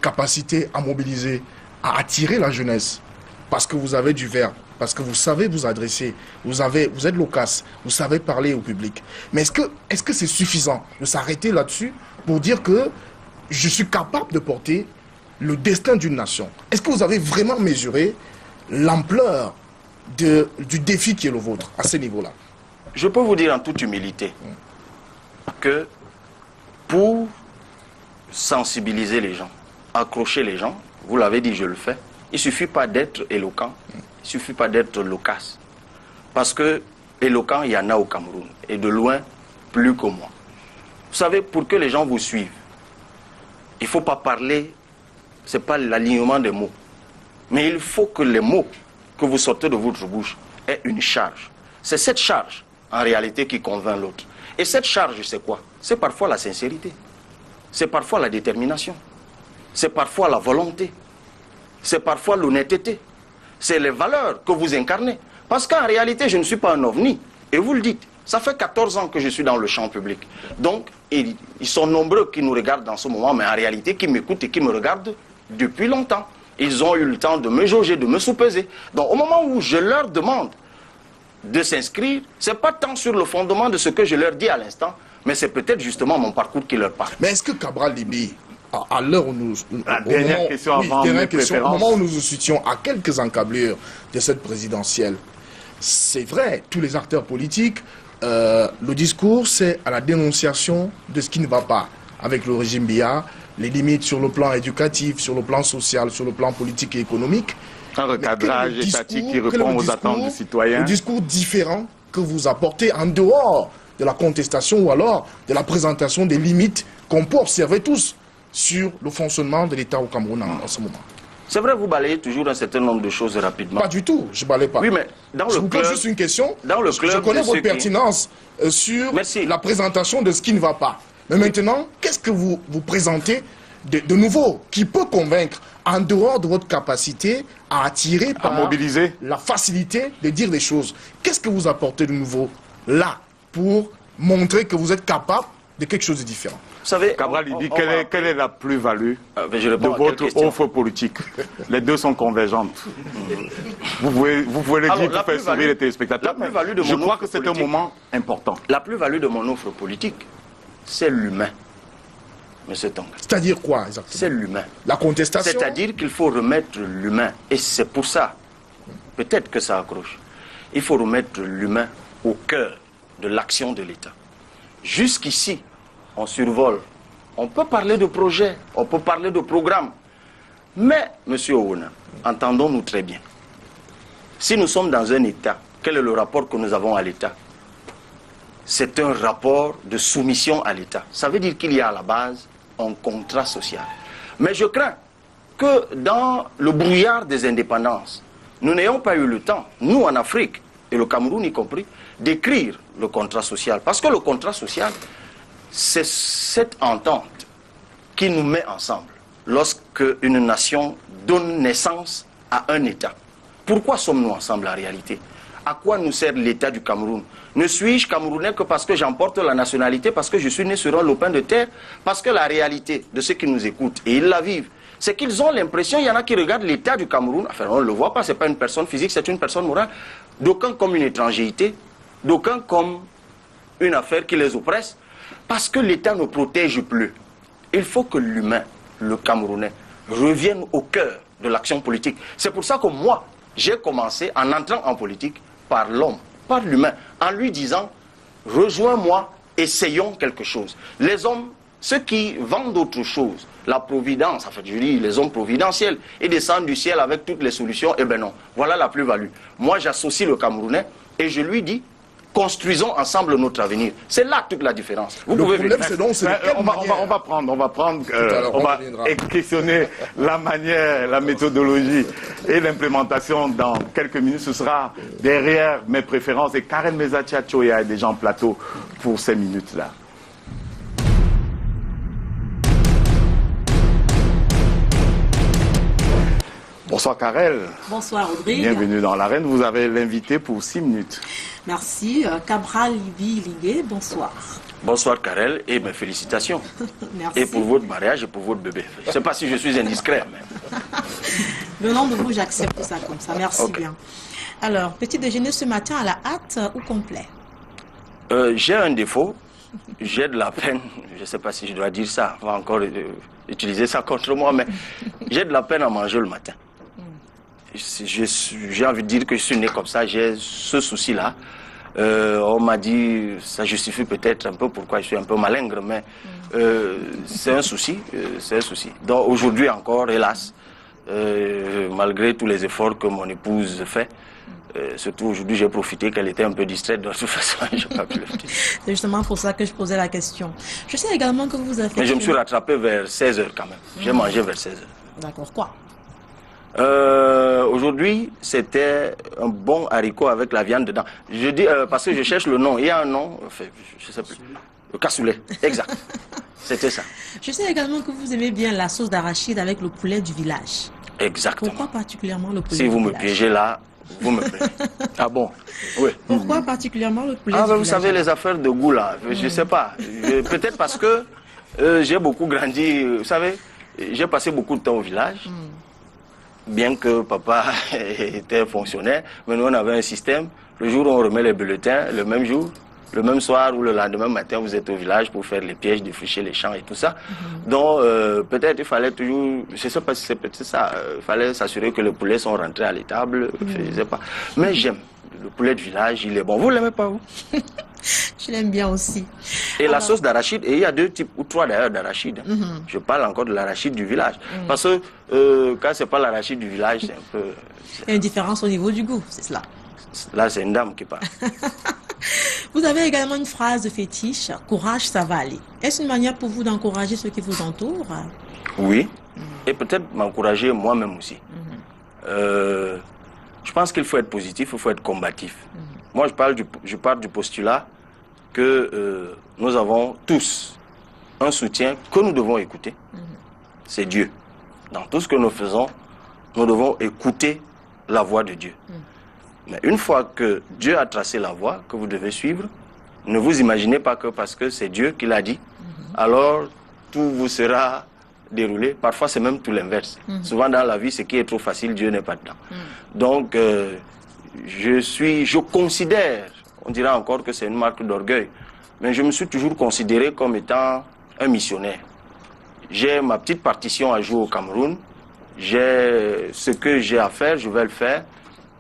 capacité à mobiliser, à attirer la jeunesse, parce que vous avez du verbe, parce que vous savez vous adresser, vous êtes loquace, vous savez parler au public. Mais est-ce que c'est suffisant de s'arrêter là-dessus pour dire que je suis capable de porter le destin d'une nation? Est-ce que vous avez vraiment mesuré l'ampleur du défi qui est le vôtre à ce niveau-là? Je peux vous dire en toute humilité que pour sensibiliser les gens, accrocher les gens, vous l'avez dit, je le fais, il ne suffit pas d'être éloquent, il ne suffit pas d'être loquace. Parce que éloquent, il y en a au Cameroun, et de loin, plus que moi. Vous savez, pour que les gens vous suivent, il ne faut pas parler, ce n'est pas l'alignement des mots, mais il faut que les mots que vous sortez de votre bouche aient une charge. C'est cette charge, en réalité, qui convainc l'autre. Et cette charge, c'est quoi? C'est parfois la sincérité, c'est parfois la détermination, c'est parfois la volonté, c'est parfois l'honnêteté, c'est les valeurs que vous incarnez. Parce qu'en réalité, je ne suis pas un ovni, et vous le dites, ça fait 14 ans que je suis dans le champ public. Donc, ils sont nombreux qui nous regardent dans ce moment, mais en réalité, qui m'écoutent et qui me regardent depuis longtemps. Ils ont eu le temps de me jauger, de me sous-peser. Donc, au moment où je leur demande de s'inscrire, ce n'est pas tant sur le fondement de ce que je leur dis à l'instant, mais c'est peut-être justement mon parcours qui leur parle. Mais est-ce que Cabral Libi, à l'heure où nous... Dernière question avant mes préférences. Au moment où nous nous situons à quelques encablures de cette présidentielle, c'est vrai, tous les acteurs politiques, le discours, c'est à la dénonciation de ce qui ne va pas avec le régime Biya, les limites sur le plan éducatif, sur le plan social, sur le plan politique et économique. Un recadrage étatique qui répond aux attentes des citoyens. Le discours différent que vous apportez en dehors de la contestation ou alors de la présentation des limites qu'on peut observer tous sur le fonctionnement de l'État au Cameroun en ce moment. C'est vrai, vous balayez toujours un certain nombre de choses rapidement. Pas du tout, je ne balaye pas. Oui, mais dans le club... Je vous pose juste une question. Dans le club, je connais votre pertinence sur la présentation de ce qui ne va pas. Mais maintenant, qu'est-ce que vous présentez de nouveau qui peut convaincre en dehors de votre capacité à attirer par mobiliser la facilité de dire des choses? Qu'est-ce que vous apportez de nouveau là pour montrer que vous êtes capable de quelque chose de différent? Vous savez, Cabral, il dit quelle est la plus-value de votre offre politique? Les deux sont convergentes. Vous pouvez le dire pour faire sourire les téléspectateurs. Je crois que c'est un moment important. La plus-value de mon offre politique, c'est l'humain. Monsieur Tonga. C'est-à-dire quoi exactement? C'est l'humain. La contestation? C'est-à-dire qu'il faut remettre l'humain. Et c'est pour ça, peut-être que ça accroche, il faut remettre l'humain au cœur de l'action de l'État. Jusqu'ici, on survole. On peut parler de projets, on peut parler de programmes. Mais, monsieur Owona, entendons-nous très bien. Si nous sommes dans un État, quel est le rapport que nous avons à l'État? C'est un rapport de soumission à l'État. Ça veut dire qu'il y a à la base un contrat social. Mais je crains que dans le brouillard des indépendances, nous n'ayons pas eu le temps, nous en Afrique, et le Cameroun y compris, d'écrire le contrat social. Parce que le contrat social, c'est cette entente qui nous met ensemble lorsque une nation donne naissance à un État. Pourquoi sommes-nous ensemble en réalité? À quoi nous sert l'État du Cameroun? Ne suis-je Camerounais que parce que j'emporte la nationalité, parce que je suis né sur un lopin de terre? Parce que la réalité de ceux qui nous écoutent, et ils la vivent, c'est qu'ils ont l'impression, il y en a qui regardent l'État du Cameroun, enfin on ne le voit pas, ce n'est pas une personne physique, c'est une personne morale, d'aucuns comme une étrangeté, d'aucuns comme une affaire qui les oppresse, parce que l'État ne protège plus. Il faut que l'humain, le Camerounais, revienne au cœur de l'action politique. C'est pour ça que moi, j'ai commencé en entrant en politique par l'homme, par l'humain, en lui disant, rejoins-moi, essayons quelque chose. Les hommes ceux qui vendent autre chose, la providence, en fait, je dis les hommes providentiels, et descendent du ciel avec toutes les solutions, eh bien non, voilà la plus-value. Moi, j'associe le Camerounais et je lui dis, construisons ensemble notre avenir. C'est là toute la différence. Vous Le pouvez problème, venir. c'est donc, c'est de quelle On va reviendra. questionner la manière, la méthodologie et l'implémentation dans quelques minutes. Ce sera derrière mes préférences. Et Karen Mezatia Choya est déjà en plateau pour ces minutes-là. Bonsoir Karel. Bonsoir Audrey. Bienvenue dans l'arène. Vous avez l'invité pour 6 minutes. Merci. Cabral Libi-Lingué, bonsoir. Bonsoir Karel et mes félicitations. Merci. Et pour votre mariage et pour votre bébé. Je ne sais pas si je suis indiscret. Mais... Venant de vous, j'accepte ça comme ça. Merci Okay. bien. Alors, petit déjeuner ce matin à la hâte ou complet? J'ai un défaut. J'ai de la peine. Je ne sais pas si je dois dire ça. On va encore utiliser ça contre moi. Mais j'ai de la peine à manger le matin. J'ai envie de dire que je suis né comme ça, j'ai ce souci-là. On m'a dit, ça justifie peut-être un peu pourquoi je suis un peu malingre, mais c'est un souci, c'est un souci. Donc aujourd'hui encore, hélas, malgré tous les efforts que mon épouse fait, surtout aujourd'hui j'ai profité qu'elle était un peu distraite, de toute façon je n'ai pas pu le dire. C'est justement pour ça que je posais la question. Je sais également que vous avez... Mais je me suis rattrapé vers 16h quand même, j'ai mangé vers 16h. D'accord, quoi? Aujourd'hui, c'était un bon haricot avec la viande dedans. Je dis parce que je cherche le nom. Il y a un nom, enfin, je ne sais plus. Le cassoulet, exact. C'était ça. Je sais également que vous aimez bien la sauce d'arachide avec le poulet du village. Exactement. Pourquoi particulièrement le poulet Si du vous me village? piégez là, vous me plaignez. Ah bon? Oui. Pourquoi particulièrement le poulet Ah du ben, vous village? savez, les affaires de goût là, je ne sais pas. Peut-être parce que j'ai beaucoup grandi, vous savez, j'ai passé beaucoup de temps au village. Bien que papa était fonctionnaire, mais nous on avait un système. Le jour où on remet les bulletins, le même jour, le même soir ou le lendemain matin, vous êtes au village pour faire les pièges, défricher les champs et tout ça. Donc peut-être il fallait toujours, je ne sais pas si c'est peut-être ça, il fallait s'assurer que les poulets sont rentrés à l'étable, je ne sais pas. Mais j'aime. Le poulet de village, il est bon. Vous ne l'aimez pas, vous? Je l'aime bien aussi. Et la sauce d'arachide, et il y a 2 types, ou 3 d'ailleurs d'arachide. Je parle encore de l'arachide du village. Parce que quand ce n'est pas l'arachide du village, c'est un peu... Il y a une différence au niveau du goût, c'est cela. Là, c'est une dame qui parle. Vous avez également une phrase fétiche, courage, ça va aller. Est-ce une manière pour vous d'encourager ceux qui vous entourent? Oui, et peut-être m'encourager moi-même aussi. Je pense qu'il faut être positif, il faut être combatif. Moi, je pars du postulat que nous avons tous un soutien que nous devons écouter. C'est Dieu. Dans tout ce que nous faisons, nous devons écouter la voix de Dieu. Mais une fois que Dieu a tracé la voie que vous devez suivre, ne vous imaginez pas que parce que c'est Dieu qui l'a dit, alors tout vous sera déroulé. Parfois, c'est même tout l'inverse. Souvent dans la vie, ce qui est trop facile, Dieu n'est pas dedans. Donc, je considère, on dirait encore que c'est une marque d'orgueil, mais je me suis toujours considéré comme étant un missionnaire. J'ai ma petite partition à jouer au Cameroun. J'ai ce que j'ai à faire, je vais le faire.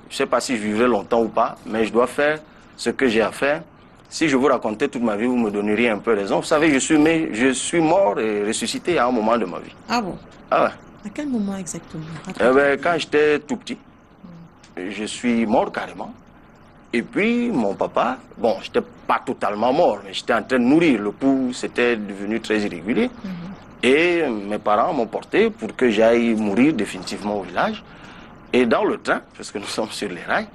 Je ne sais pas si je vivrai longtemps ou pas, mais je dois faire ce que j'ai à faire. Si je vous racontais toute ma vie, vous me donneriez un peu raison. Vous savez, je suis mort et ressuscité à un moment de ma vie. Ah bon? Ah ouais. À quel moment exactement? Quand j'étais tout petit, je suis mort carrément. Et puis, mon papa, bon, je n'étais pas totalement mort, mais j'étais en train de nourrir. Le pouls, c'était devenu très irrégulier. Et mes parents m'ont porté pour que j'aille mourir définitivement au village. Et dans le train, parce que nous sommes sur les rails,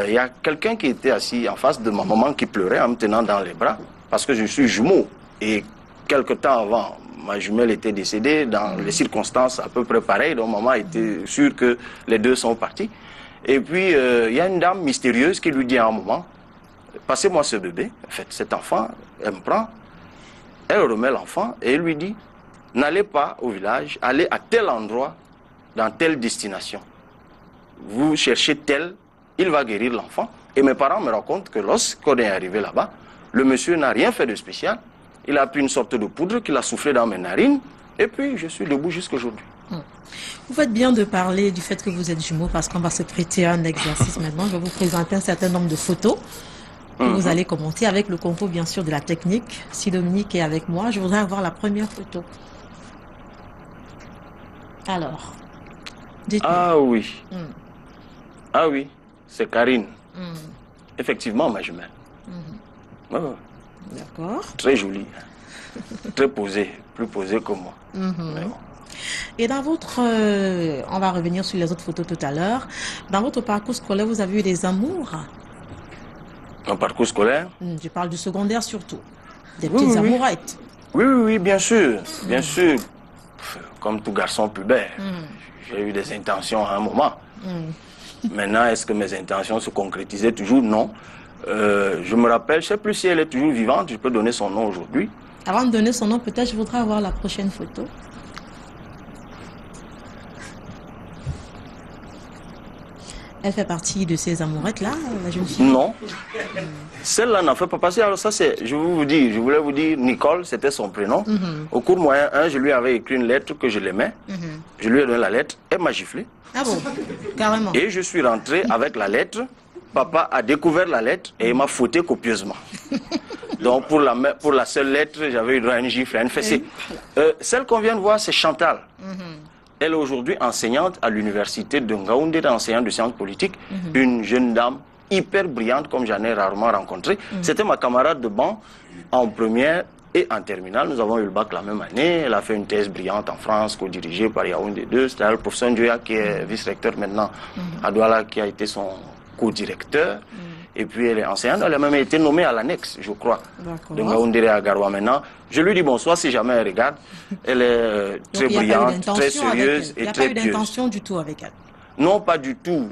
il y a quelqu'un qui était assis en face de ma maman qui pleurait en me tenant dans les bras, parce que je suis jumeau. Et quelque temps avant, ma jumelle était décédée dans les circonstances à peu près pareilles, donc maman était sûre que les deux sont partis. Et puis, il y a une dame mystérieuse qui lui dit à un moment, passez-moi ce bébé, en fait, cet enfant, elle me prend, elle remet l'enfant et elle lui dit, n'allez pas au village, allez à tel endroit, dans telle destination. Vous cherchez tel, il va guérir l'enfant. Et mes parents me racontent que lorsqu'on est arrivé là-bas, le monsieur n'a rien fait de spécial. Il a pris une sorte de poudre qu'il a soufflé dans mes narines. Et puis, je suis debout jusqu'à aujourd'hui. Vous faites bien de parler du fait que vous êtes jumeaux parce qu'on va se prêter à un exercice maintenant. Je vais vous présenter un certain nombre de photos. que vous allez commenter avec le concours, bien sûr, de la technique. Si Dominique est avec moi, je voudrais avoir la première photo. Alors, dites-moi. Ah oui. Ah oui, c'est Karine. Effectivement, ma jumelle. Ouais, ouais. D'accord. Très jolie. Très posée. Plus posée que moi. Mais bon. Et dans votre... on va revenir sur les autres photos tout à l'heure. Dans votre parcours scolaire, vous avez eu des amours? Un parcours scolaire? Je parle du secondaire surtout. Des Oui, petites oui, oui. amourettes. Oui, oui, oui, bien sûr. Bien sûr. Comme tout garçon pubère. J'ai eu des intentions à un moment. Maintenant, est-ce que mes intentions se concrétisaient toujours? Non. Je me rappelle, je ne sais plus si elle est toujours vivante, je peux donner son nom aujourd'hui. Avant de donner son nom, peut-être je voudrais avoir la prochaine photo. Elle fait partie de ces amourettes-là, la jeune fille? Non. Celle-là n'en fait pas partie. Alors ça, c'est, je voulais vous dire, Nicole, c'était son prénom. Au cours moyen 1, je lui avais écrit une lettre que je l'aimais. Je lui ai donné la lettre, elle m'a giflé. Ah bon? Carrément. Et je suis rentré avec la lettre. Papa a découvert la lettre et il m'a fouetté copieusement. Donc pour la seule lettre, j'avais eu droit à une gifle, à une fessée. Celle qu'on vient de voir, c'est Chantal. Elle est aujourd'hui enseignante à l'université de Ngaoundé, enseignante de sciences politiques. Une jeune dame hyper brillante, comme j'en ai rarement rencontré. C'était ma camarade de banc en première et en terminale. Nous avons eu le bac la même année. Elle a fait une thèse brillante en France, co-dirigée par Yaoundé 2. C'était le professeur Ndjoya, qui est vice-recteur maintenant à Douala, qui a été son co-directeur. Et puis elle est enseignante. Elle a même été nommée à l'annexe, je crois, de Ngaoundé à Garoua maintenant. Je lui dis bonsoir si jamais elle regarde. Elle est très brillante, très sérieuse et très pieuse. Il n'y a pas eu d'intention du tout avec elle? Non, pas du tout.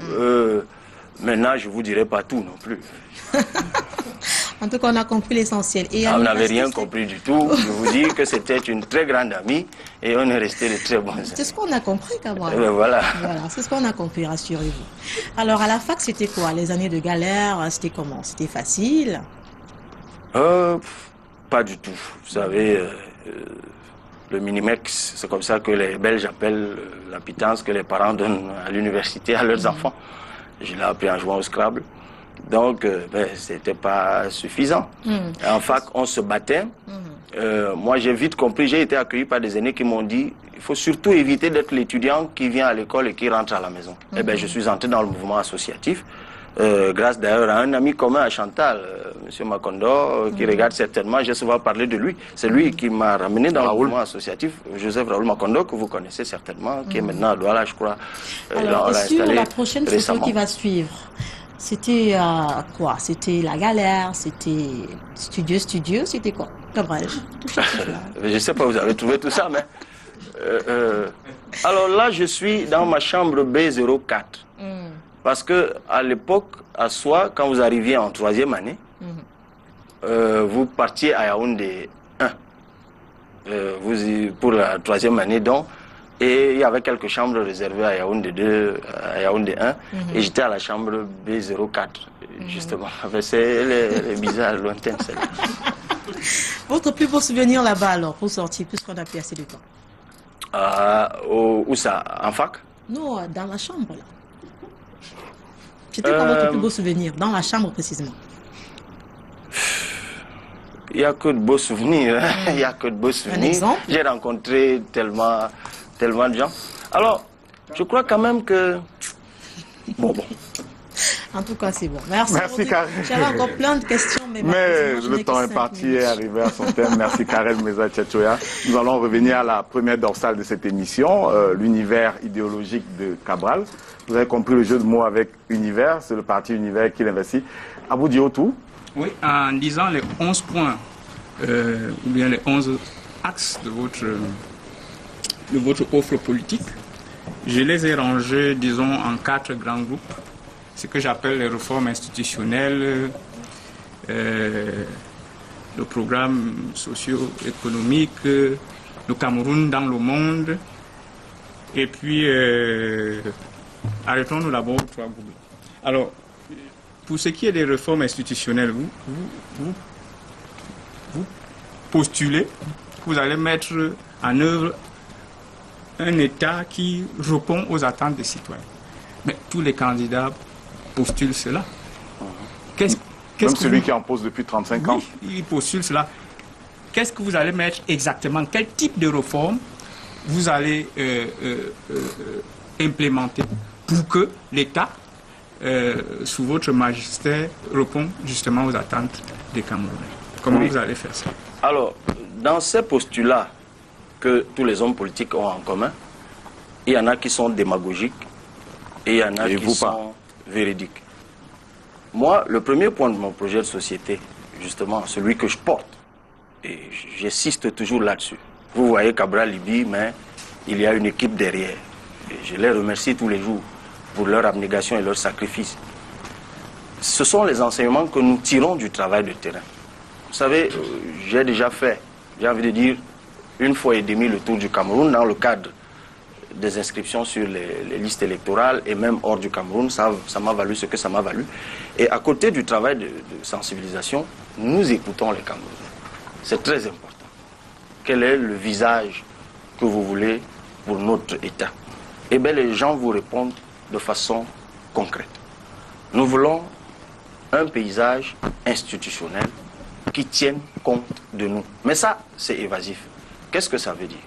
Maintenant, je ne vous dirai pas tout non plus. En tout cas, on a compris l'essentiel. On n'avait rien compris du tout. Je vous dis que c'était une très grande amie et on est resté de très bons amis. C'est ce qu'on a compris, Kabouara. Voilà. Voilà, c'est ce qu'on a compris, rassurez-vous. Alors, à la fac, c'était quoi? Les années de galère, c'était comment? C'était facile? Pas du tout. Vous savez, le minimex, c'est comme ça que les Belges appellent la pitance que les parents donnent à l'université à leurs enfants. Je l'ai appris en jouant au Scrabble. Donc, c'était pas suffisant. En fac, on se battait. Moi, j'ai vite compris, j'ai été accueilli par des aînés qui m'ont dit il faut surtout éviter d'être l'étudiant qui vient à l'école et qui rentre à la maison. Eh bien, je suis entré dans le mouvement associatif, grâce d'ailleurs à un ami commun à Chantal, M. Makondo, qui regarde certainement, j'ai souvent parlé de lui. C'est lui qui m'a ramené dans le mouvement associatif, Joseph Raoul Makondo, que vous connaissez certainement, qui est maintenant à Douala, je crois. Alors, et sur la prochaine photo qui va suivre, c'était quoi? C'était la galère, c'était studio, c'était quoi? Cabral. Je ne sais pas, vous avez trouvé tout ça, mais... alors là, je suis dans ma chambre B04. Parce que à l'époque, à Soie, quand vous arriviez en 3e année, vous partiez à Yaoundé 1. Pour la 3e année, donc. Et il y avait quelques chambres réservées à Yaoundé 2, à Yaoundé 1. Et j'étais à la chambre B04, justement. Elle est bizarre, lointaine, celle-là. Votre plus beau souvenir là-bas, alors, pour sortir, puisqu'on a plus assez de temps? Où ça? En fac? Non, dans la chambre, là. C'était quoi votre plus beau souvenir? Dans la chambre, précisément. Il n'y a que de beaux souvenirs. Il n'y a que de beaux souvenirs. Un exemple? J'ai rencontré tellement de gens. Alors, je crois quand même que... Bon. En tout cas, c'est bon. Merci Karel. J'avais encore plein de questions, mais le temps est parti et arrivé à son terme. Merci Karel Meza Tchatchoya. Nous allons revenir à la première dorsale de cette émission, l'univers idéologique de Cabral. Vous avez compris le jeu de mots avec univers, c'est le parti univers qui l'investit. À vous dire tout. Oui, en disant les 11 points, ou bien les 11 axes de votre offre politique, je les ai rangés, disons, en 4 grands groupes. Ce que j'appelle les réformes institutionnelles, le programme socio-économique, le Cameroun dans le monde, et puis arrêtons-nous d'abord aux 3 groupes. Alors, pour ce qui est des réformes institutionnelles, vous postulez que vous allez mettre en œuvre un État qui répond aux attentes des citoyens. Mais tous les candidats postulent cela. Même celui qui en pose depuis 35 ans. Oui, il postule cela. Qu'est-ce que vous allez mettre exactement? Quel type de réforme vous allez implémenter pour que l'État, sous votre magistère, réponde justement aux attentes des Camerounais? Comment vous allez faire ça? Alors, dans ces postulats que tous les hommes politiques ont en commun, il y en a qui sont démagogiques et il y en a qui sont véridiques. Moi, le premier point de mon projet de société, justement, celui que je porte, et j'insiste toujours là-dessus. Vous voyez Cabral Liby, mais il y a une équipe derrière. Et je les remercie tous les jours pour leur abnégation et leur sacrifice. Ce sont les enseignements que nous tirons du travail de terrain. Vous savez, j'ai déjà fait, j'ai envie de dire, 1 fois et demie le tour du Cameroun dans le cadre des inscriptions sur les listes électorales et même hors du Cameroun. Ça m'a valu ce que ça m'a valu. Et à côté du travail de sensibilisation, nous écoutons les Camerounais. C'est très important. Quel est le visage que vous voulez pour notre État? Eh bien, les gens vous répondent de façon concrète. Nous voulons un paysage institutionnel qui tienne compte de nous. Mais ça, c'est évasif. Qu'est-ce que ça veut dire?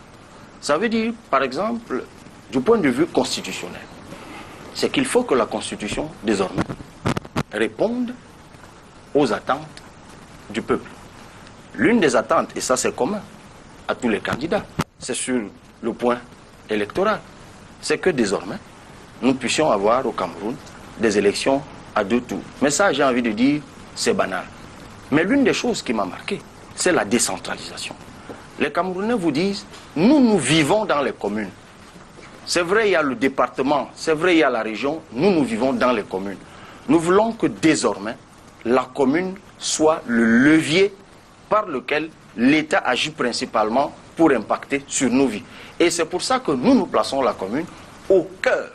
Ça veut dire, par exemple, du point de vue constitutionnel, c'est qu'il faut que la Constitution, désormais, réponde aux attentes du peuple. L'une des attentes, et ça c'est commun à tous les candidats, c'est sur le point électoral. C'est que désormais, nous puissions avoir au Cameroun des élections à 2 tours. Mais ça, j'ai envie de dire, c'est banal. Mais l'une des choses qui m'a marqué, c'est la décentralisation. Les Camerounais vous disent, nous vivons dans les communes. C'est vrai, il y a le département, c'est vrai, il y a la région, nous vivons dans les communes. Nous voulons que désormais, la commune soit le levier par lequel l'État agit principalement pour impacter sur nos vies. Et c'est pour ça que nous plaçons la commune au cœur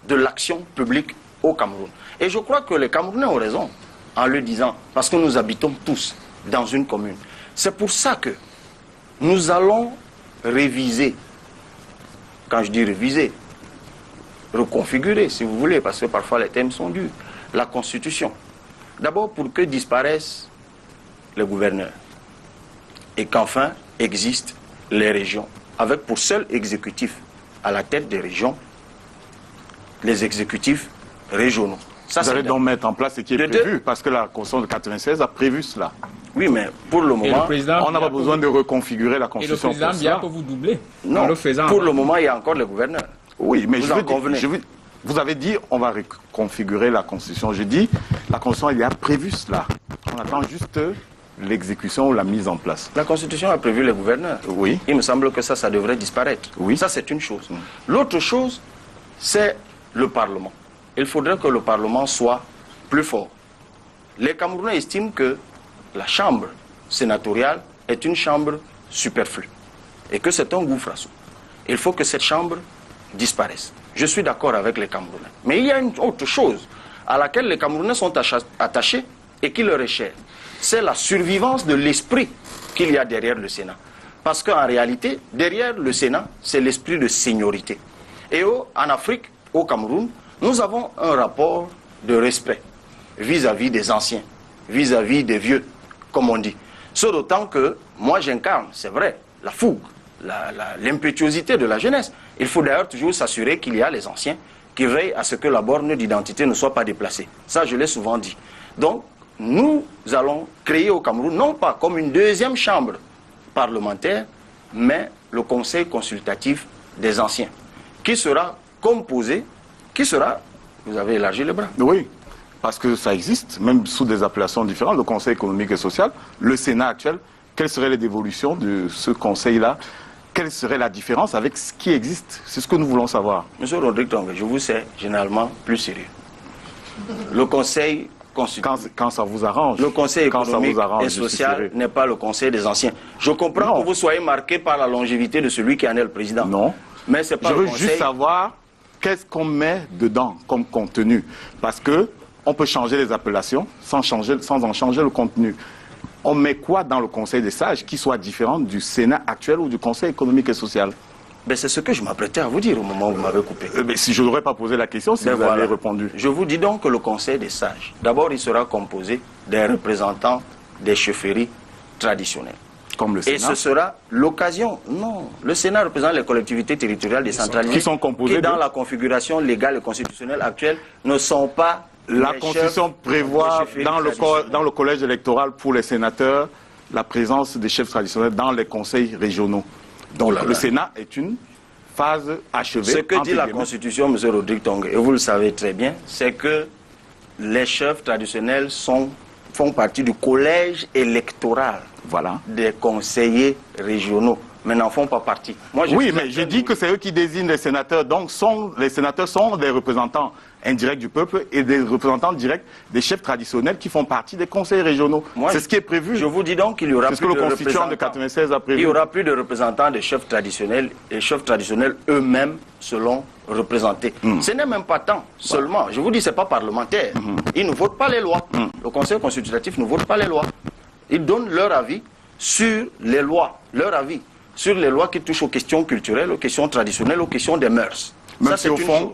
de l'action publique au Cameroun. Et je crois que les Camerounais ont raison en le disant, parce que nous habitons tous dans une commune. C'est pour ça que nous allons réviser, quand je dis réviser, reconfigurer si vous voulez, parce que parfois les thèmes sont durs, la Constitution. D'abord pour que disparaissent les gouverneurs et qu'enfin existent les régions, avec pour seul exécutif à la tête des régions, les exécutifs régionaux. Ça, vous allez donc mettre en place ce qui est prévu, parce que la Constitution de 1996 a prévu cela. Oui, mais pour le moment, on n'a pas besoin de reconfigurer la Constitution. Et le président vient que vous doublez. Non, pour le moment, il y a encore les gouverneurs. Oui, mais vous avez dit on va reconfigurer la Constitution. Je dis la Constitution, il y a prévu cela. On attend juste l'exécution ou la mise en place. La Constitution a prévu les gouverneurs. Oui. Il me semble que ça devrait disparaître. Oui. Ça, c'est une chose. L'autre chose, c'est le Parlement. Il faudrait que le Parlement soit plus fort. Les Camerounais estiment que la chambre sénatoriale est une chambre superflue et que c'est un gouffre à sous. Il faut que cette chambre disparaisse. Je suis d'accord avec les Camerounais. Mais il y a une autre chose à laquelle les Camerounais sont attachés et qui leur est chère. C'est la survivance de l'esprit qu'il y a derrière le Sénat. Parce qu'en réalité, derrière le Sénat, c'est l'esprit de seniorité. Et en Afrique, au Cameroun, nous avons un rapport de respect vis-à-vis des anciens, vis-à-vis des vieux, comme on dit. Ce d'autant que moi j'incarne, c'est vrai, la fougue, l'impétuosité de la jeunesse. Il faut d'ailleurs toujours s'assurer qu'il y a les anciens qui veillent à ce que la borne d'identité ne soit pas déplacée. Ça, je l'ai souvent dit. Donc, nous allons créer au Cameroun, non pas comme une deuxième chambre parlementaire, mais le conseil consultatif des anciens, qui sera composé, vous avez élargi les bras. Oui, parce que ça existe, même sous des appellations différentes, le Conseil économique et social, le Sénat actuel. Quelles seraient les évolutions de ce conseil-là? Quelle serait la différence avec ce qui existe? C'est ce que nous voulons savoir. Monsieur Rodrigue Tongue, je vous sais généralement plus sérieux. Le Conseil consultatif. Quand ça vous arrange. Le Conseil économique et social n'est pas le Conseil des anciens. Je comprends que vous soyez marqué par la longévité de celui qui en est le président. Non. Mais c'est pas je veux juste savoir qu'est-ce qu'on met dedans comme contenu. Parce que on peut changer les appellations sans en changer le contenu. On met quoi dans le Conseil des sages qui soit différent du Sénat actuel ou du Conseil économique et social? Ben, c'est ce que je m'apprêtais à vous dire au moment où vous m'avez coupé. Mais si je n'aurais pas posé la question, si ben vous voilà. avez répondu. Je vous dis donc que le Conseil des sages, d'abord, il sera composé des représentants des chefferies traditionnelles. Comme le Sénat. Et ce sera l'occasion. Non, le Sénat représente les collectivités territoriales décentralisées qui sont composées dans la configuration légale et constitutionnelle actuelle ne sont pas. La Constitution prévoit dans le collège électoral pour les sénateurs la présence des chefs traditionnels dans les conseils régionaux. Donc le Sénat est une phase achevée. Ce que dit la Constitution, M. Rodrigue Tong, et vous le savez très bien, c'est que les chefs traditionnels font partie du collège électoral des conseillers régionaux, mais n'en font pas partie. Moi, oui, mais je dis que c'est eux qui désignent les sénateurs, donc les sénateurs sont des représentants indirects du peuple et des représentants directs des chefs traditionnels qui font partie des conseils régionaux. C'est ce qui est prévu. Je vous dis donc qu'il y aura plus de représentants. C'est ce que le Constituant de 96 a prévu. Il y aura plus de représentants des chefs traditionnels et les chefs traditionnels eux-mêmes seront représentés. Ce n'est même pas tant seulement. Je vous dis, c'est pas parlementaire. Ils ne votent pas les lois. Le Conseil constitutif ne vote pas les lois. Ils donnent leur avis sur les lois, sur les lois qui touchent aux questions culturelles, aux questions traditionnelles, aux questions des mœurs. Même si au fond,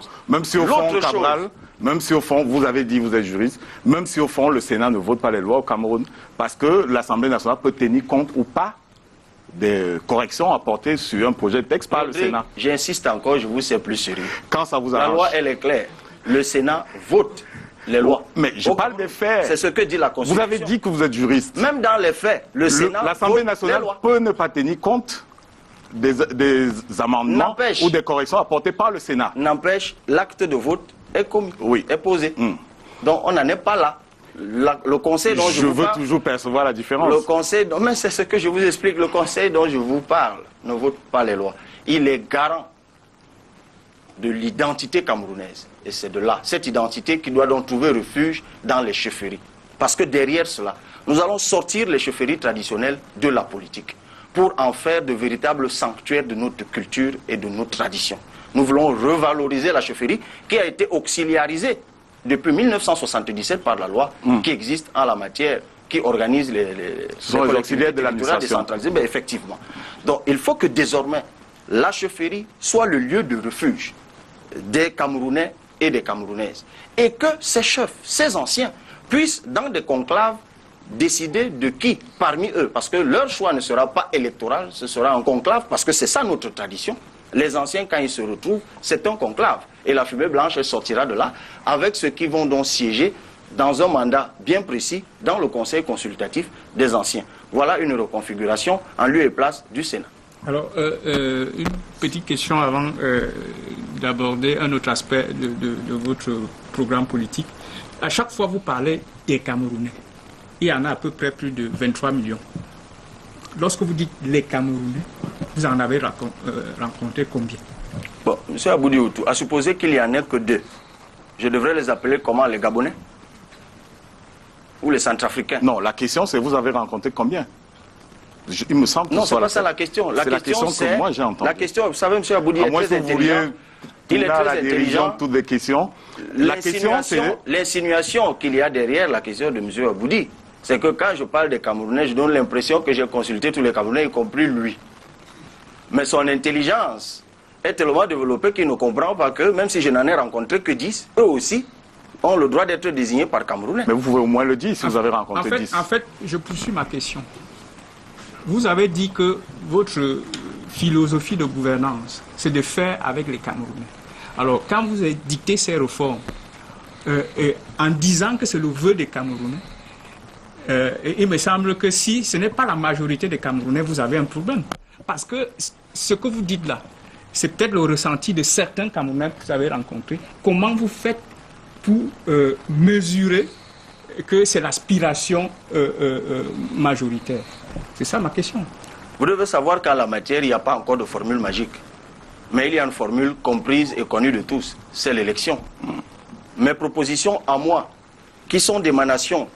Cabral, même si au fond, vous avez dit, vous êtes juriste, même si au fond le Sénat ne vote pas les lois au Cameroun, parce que l'Assemblée nationale peut tenir compte ou pas des corrections apportées sur un projet de texte par le Sénat. J'insiste encore, je vous sais plus sérieux. Quand ça vous arrange. La loi, elle est claire. Le Sénat vote les lois. Mais je parle des faits. C'est ce que dit la Constitution. Vous avez dit que vous êtes juriste. Même dans les faits, l'Assemblée nationale peut ne pas tenir compte des amendements ou des corrections apportées par le Sénat. N'empêche, l'acte de vote est commis, est posé. Donc on n'en est pas là. Le conseil dont je vous parle... veux toujours percevoir la différence. Le conseil, mais c'est ce que je vous explique, le conseil dont je vous parle ne vote pas les lois. Il est garant de l'identité camerounaise. Et c'est de là, cette identité qui doit donc trouver refuge dans les chefferies. Parce que derrière cela, nous allons sortir les chefferies traditionnelles de la politique pour en faire de véritables sanctuaires de notre culture et de nos traditions. Nous voulons revaloriser la chefferie qui a été auxiliarisée depuis 1977 par la loi qui existe en la matière, qui organise les auxiliaires de l'administration. Ben, effectivement. Donc il faut que désormais la chefferie soit le lieu de refuge des Camerounais et des Camerounaises. Et que ces chefs, ces anciens, puissent dans des conclaves décider de qui parmi eux, parce que leur choix ne sera pas électoral, ce sera un conclave, parce que c'est ça notre tradition. Les anciens, quand ils se retrouvent, c'est un conclave. Et la fumée blanche, elle sortira de là, avec ceux qui vont donc siéger dans un mandat bien précis dans le conseil consultatif des anciens. Voilà une reconfiguration en lieu et place du Sénat. Alors, une petite question avant d'aborder un autre aspect de votre programme politique. À chaque fois, vous parlez des Camerounais. Il y en a à peu près plus de 23 millions. Lorsque vous dites les Camerounais, vous en avez rencontré combien? Bon, M. Aboudi-Outou, à supposer qu'il n'y en ait que 2, je devrais les appeler comment, les Gabonais? Ou les Centrafricains? Non, la question c'est vous avez rencontré combien? Il me semble que non, c'est pas ça la question. La question que moi j'ai entendue. La question, vous savez, M. Aboudi est très intelligent. Il est très intelligent. Toutes les questions. L'insinuation qu'il y a derrière la question de M. Aboudi, c'est que quand je parle des Camerounais, je donne l'impression que j'ai consulté tous les Camerounais, y compris lui. Mais son intelligence est tellement développée qu'il ne comprend pas que, même si je n'en ai rencontré que 10, eux aussi ont le droit d'être désignés par Camerounais. Mais vous pouvez au moins le dire si vous avez rencontré 10. En fait, je poursuis ma question. Vous avez dit que votre philosophie de gouvernance, c'est de faire avec les Camerounais. Alors, quand vous avez dicté ces réformes, en disant que c'est le vœu des Camerounais, il me semble que si ce n'est pas la majorité des Camerounais, vous avez un problème. Parce que ce que vous dites là, c'est peut-être le ressenti de certains Camerounais que vous avez rencontrés. Comment vous faites pour mesurer que c'est l'aspiration majoritaire? C'est ça ma question. Vous devez savoir qu'en la matière, il n'y a pas encore de formule magique. Mais il y a une formule comprise et connue de tous, c'est l'élection. Mes propositions à moi, qui sont d'émanation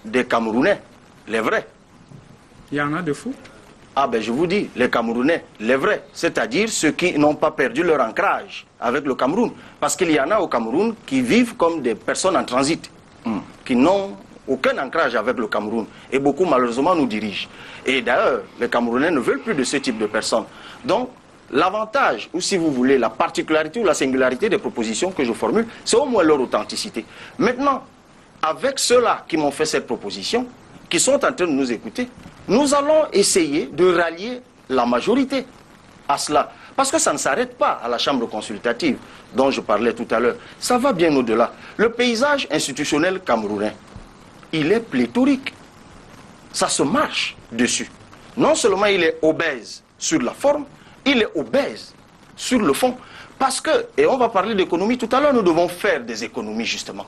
des Camerounais, les vrais. Il y en a de fous? Ah ben je vous dis, les Camerounais, les vrais, c'est-à-dire ceux qui n'ont pas perdu leur ancrage avec le Cameroun. Parce qu'il y en a au Cameroun qui vivent comme des personnes en transit, qui n'ont aucun ancrage avec le Cameroun. Et beaucoup malheureusement nous dirigent. Et d'ailleurs, les Camerounais ne veulent plus de ce type de personnes. Donc, l'avantage, ou si vous voulez, la particularité ou la singularité des propositions que je formule, c'est au moins leur authenticité. Maintenant, avec ceux-là qui m'ont fait cette proposition, qui sont en train de nous écouter, nous allons essayer de rallier la majorité à cela. Parce que ça ne s'arrête pas à la chambre consultative dont je parlais tout à l'heure. Ça va bien au-delà. Le paysage institutionnel camerounais, il est pléthorique. Ça se marche dessus. Non seulement il est obèse sur la forme, il est obèse sur le fond. Parce que, et on va parler d'économie tout à l'heure, nous devons faire des économies justement.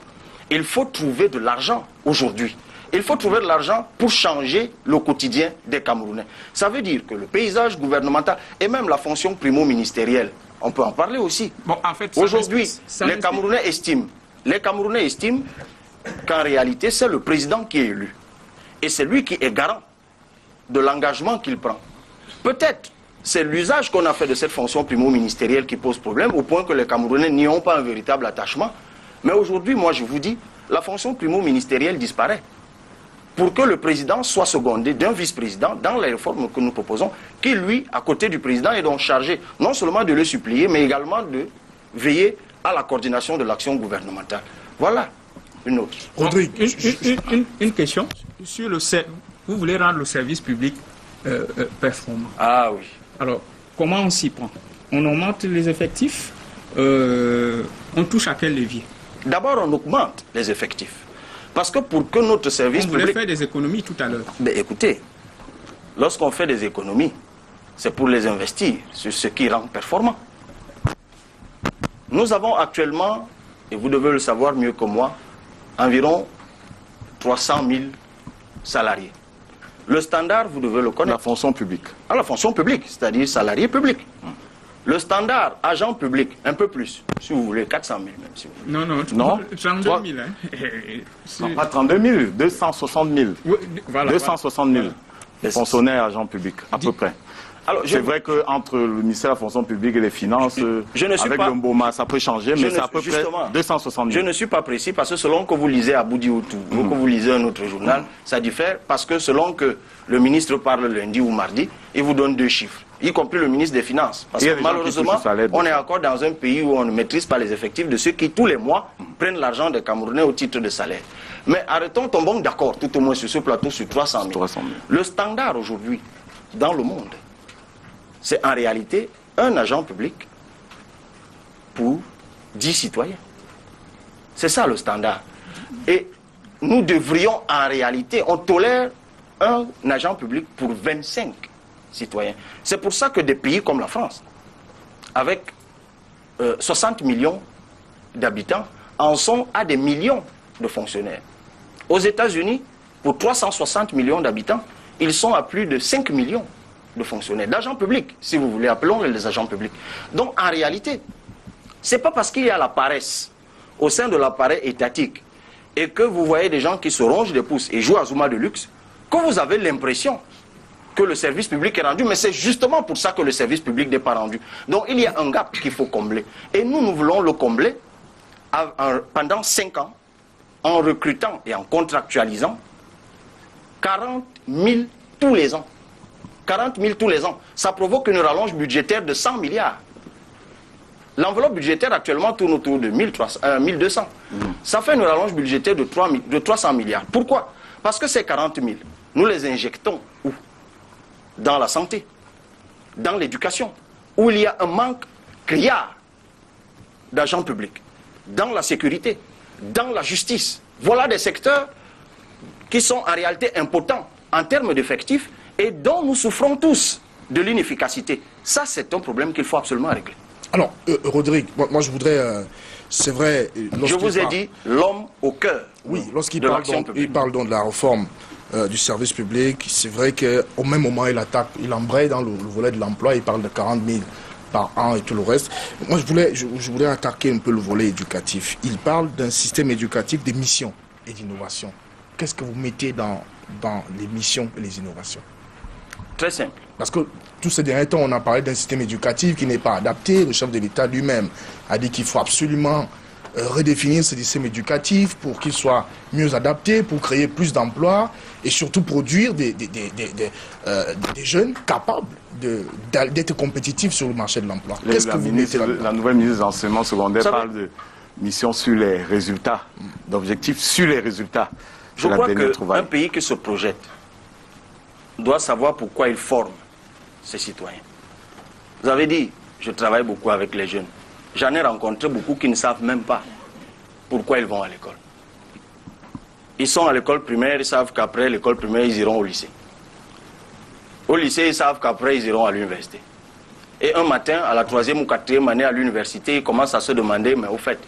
Il faut trouver de l'argent aujourd'hui. Il faut trouver de l'argent pour changer le quotidien des Camerounais. Ça veut dire que le paysage gouvernemental et même la fonction primo-ministérielle, on peut en parler aussi. Bon, en fait, aujourd'hui, les Camerounais estiment qu'en réalité, c'est le président qui est élu. Et c'est lui qui est garant de l'engagement qu'il prend. Peut-être c'est l'usage qu'on a fait de cette fonction primo-ministérielle qui pose problème, au point que les Camerounais n'y ont pas un véritable attachement. Mais aujourd'hui, moi je vous dis, la fonction primo-ministérielle disparaît. Pour que le président soit secondé d'un vice-président dans les réformes que nous proposons, qui lui, à côté du président, est donc chargé non seulement de le supplier, mais également de veiller à la coordination de l'action gouvernementale. Voilà une autre. Rodrigue, une question. Sur vous voulez rendre le service public performant. Ah oui. Alors, comment on s'y prend? On augmente les effectifs? On touche à quel levier? D'abord, on augmente les effectifs. Parce que pour que notre service public... On voulait faire des économies tout à l'heure. Mais écoutez, lorsqu'on fait des économies, c'est pour les investir sur ce qui rend performant. Nous avons actuellement, et vous devez le savoir mieux que moi, environ 300 000 salariés. Le standard, vous devez le connaître. La fonction publique. Ah, la fonction publique, c'est-à-dire salarié public. Le standard, agent public, un peu plus, si vous voulez, 400 000 même. Si vous voulez. Non, 32 000. Hein. Pas 32 000, 260 000. Oui, voilà, 260 000 fonctionnaires et agents publics, à peu près. C'est vrai qu'entre le ministère de la fonction publique et les finances, avec le Mboma, ça peut changer, mais c'est à peu près 260 000. Je ne suis pas précis parce que selon que vous lisez Aboudi Outou ou que vous lisez un autre journal, ça diffère parce que selon que le ministre parle lundi ou mardi, il vous donne deux chiffres, y compris le ministre des Finances. Parce que malheureusement, on est encore dans un pays où on ne maîtrise pas les effectifs de ceux qui, tous les mois, prennent l'argent des Camerounais au titre de salaire. Mais arrêtons, tombons d'accord, tout au moins sur ce plateau, sur 300 000. Le standard aujourd'hui, dans le monde, c'est en réalité un agent public pour 10 citoyens. C'est ça le standard. Et nous devrions en réalité, on tolère un agent public pour 25 citoyens. C'est pour ça que des pays comme la France, avec 60 millions d'habitants, en sont à des millions de fonctionnaires. Aux États-Unis, pour 360 millions d'habitants, ils sont à plus de 5 millions de fonctionnaires, d'agents publics, si vous voulez, appelons-les les agents publics. Donc, en réalité, ce n'est pas parce qu'il y a la paresse au sein de l'appareil étatique et que vous voyez des gens qui se rongent les pouces et jouent à Zuma de luxe que vous avez l'impression que le service public est rendu, mais c'est justement pour ça que le service public n'est pas rendu. Donc, il y a un gap qu'il faut combler. Et nous voulons le combler pendant 5 ans en recrutant et en contractualisant 40 000 tous les ans. 40 000 tous les ans. Ça provoque une rallonge budgétaire de 100 milliards. L'enveloppe budgétaire actuellement tourne autour de 1200. Ça fait une rallonge budgétaire de 300 milliards. Pourquoi? Parce que ces 40 000, nous les injectons où? Dans la santé, dans l'éducation, où il y a un manque criard d'agents publics, dans la sécurité, dans la justice. Voilà des secteurs qui sont en réalité impotents en termes d'effectifs et dont nous souffrons tous de l'inefficacité. Ça, c'est un problème qu'il faut absolument régler. Alors, Rodrigue, moi je voudrais, c'est vrai... Je vous ai dit l'homme au cœur. Oui, lorsqu'il parle donc de la réforme du service public, c'est vrai qu'au même moment, il embraye dans le volet de l'emploi, il parle de 40 000 par an et tout le reste. Moi, je voulais attaquer un peu le volet éducatif. Il parle d'un système éducatif de mission et d'innovation. Qu'est-ce que vous mettez dans les missions et les innovations? Très simple. Parce que tous ces derniers temps, on a parlé d'un système éducatif qui n'est pas adapté. Le chef de l'État lui-même a dit qu'il faut absolument redéfinir ce système éducatif pour qu'il soit mieux adapté, pour créer plus d'emplois et surtout produire des jeunes capables d'être compétitifs sur le marché de l'emploi. Qu'est-ce que vous mettez là-dedans? La nouvelle ministre de l'enseignement secondaire parle de mission sur les résultats, d'objectifs sur les résultats. Je crois qu'un pays qui se projette doit savoir pourquoi il forme ses citoyens. Vous avez dit, je travaille beaucoup avec les jeunes. J'en ai rencontré beaucoup qui ne savent même pas pourquoi ils vont à l'école. Ils sont à l'école primaire, ils savent qu'après l'école primaire, ils iront au lycée. Au lycée, ils savent qu'après, ils iront à l'université. Et un matin, à la 3e ou 4e année à l'université, ils commencent à se demander, mais au fait,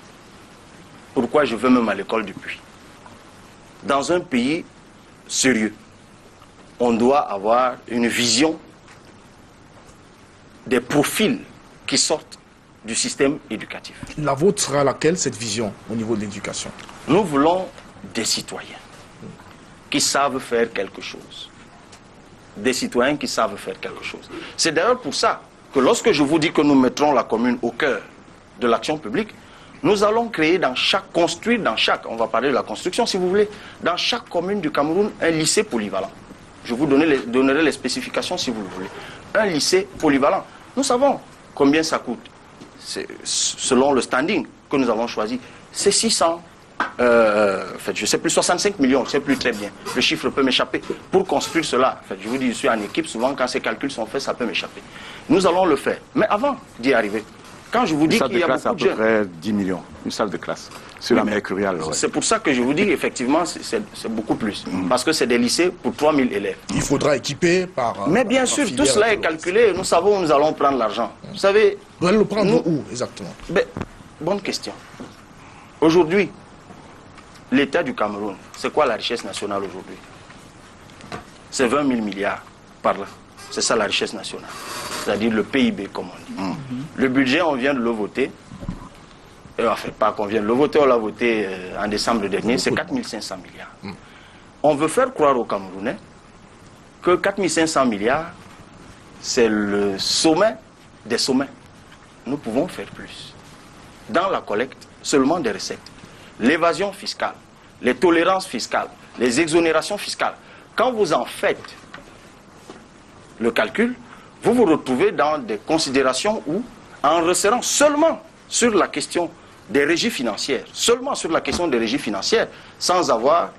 pourquoi je veux même à l'école depuis? Dans un pays sérieux, on doit avoir une vision des profils qui sortent du système éducatif. La vôtre sera laquelle, cette vision, au niveau de l'éducation? Nous voulons des citoyens qui savent faire quelque chose. Des citoyens qui savent faire quelque chose. C'est d'ailleurs pour ça que lorsque je vous dis que nous mettrons la commune au cœur de l'action publique, nous allons créer construire dans chaque, on va parler de la construction si vous voulez, dans chaque commune du Cameroun, un lycée polyvalent. Je vous donnerai les spécifications si vous le voulez. Un lycée polyvalent. Nous savons combien ça coûte. Selon le standing que nous avons choisi, c'est 600, en fait, je ne sais plus, 65 millions, je ne sais plus très bien. Le chiffre peut m'échapper. Pour construire cela, en fait, je vous dis, je suis en équipe, souvent quand ces calculs sont faits, ça peut m'échapper. Nous allons le faire. Mais avant d'y arriver, quand je vous dis qu'il y a beaucoup de jeunes... à peu près 10 millions, une salle de classe, sur la Mercurial. Ouais. C'est pour ça que je vous dis, effectivement, c'est beaucoup plus. Parce que c'est des lycées pour 3000 élèves. Il faudra équiper par... Mais bien sûr, tout cela est calculé. Nous savons où nous allons prendre l'argent. Vous savez... Vous allez le prendre où, exactement? Bonne question. Aujourd'hui, l'État du Cameroun, c'est quoi la richesse nationale aujourd'hui? C'est 20 000 milliards par là. C'est ça la richesse nationale. C'est-à-dire le PIB, comme on dit. Le budget, on vient de le voter. Enfin, pas qu'on vient de le voter, on l'a voté en décembre dernier. C'est 4 500 milliards. On veut faire croire aux Camerounais que 4 500 milliards, c'est le sommet des sommets. Nous pouvons faire plus. Dans la collecte, seulement des recettes. L'évasion fiscale, les tolérances fiscales, les exonérations fiscales. Quand vous en faites le calcul, vous vous retrouvez dans des considérations où, en resserrant seulement sur la question des régies financières, seulement sur la question des régies financières, sans avoir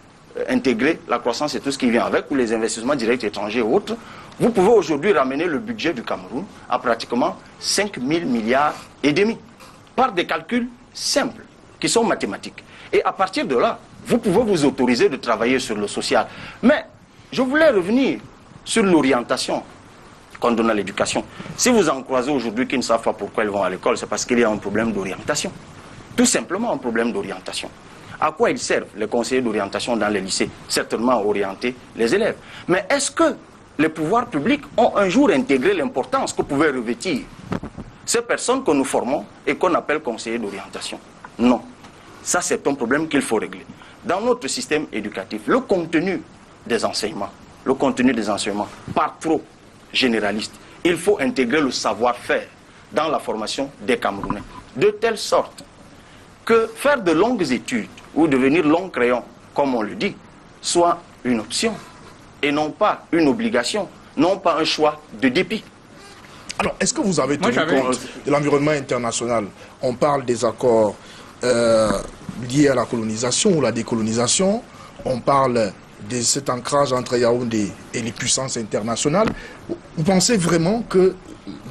intégré la croissance et tout ce qui vient avec, ou les investissements directs étrangers et autres, vous pouvez aujourd'hui ramener le budget du Cameroun à pratiquement 5 000 milliards et demi, par des calculs simples, qui sont mathématiques. Et à partir de là, vous pouvez vous autoriser de travailler sur le social. Mais je voulais revenir sur l'orientation qu'on donne à l'éducation. Si vous en croisez aujourd'hui qui ne savent pas pourquoi ils vont à l'école, c'est parce qu'il y a un problème d'orientation. Tout simplement un problème d'orientation. À quoi ils servent, les conseillers d'orientation dans les lycées? Certainement à orienter les élèves. Mais est-ce que les pouvoirs publics ont un jour intégré l'importance que pouvaient revêtir ces personnes que nous formons et qu'on appelle conseillers d'orientation? Non. Ça, c'est un problème qu'il faut régler. Dans notre système éducatif, le contenu des enseignements, part trop généraliste. Il faut intégrer le savoir-faire dans la formation des Camerounais, de telle sorte que faire de longues études ou devenir long crayon, comme on le dit, soit une option et non pas une obligation, non pas un choix de dépit. Alors, est-ce que vous avez tenu compte de l'environnement international? On parle des accords liés à la colonisation ou la décolonisation. On parle de cet ancrage entre Yaoundé et les puissances internationales. Vous pensez vraiment que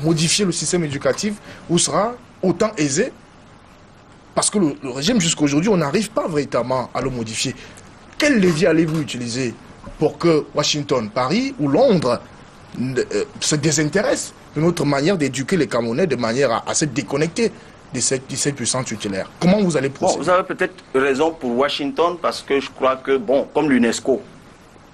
modifier le système éducatif vous sera autant aisé? Parce que le régime, jusqu'à aujourd'hui, on n'arrive pas véritablement à le modifier. Quel levier allez-vous utiliser pour que Washington, Paris ou Londres se désintéressent de notre manière d'éduquer les Camerounais de manière à se déconnecter de cette puissance tutélaire? Comment vous allez procéder? Vous avez peut-être raison pour Washington, parce que je crois que, comme l'UNESCO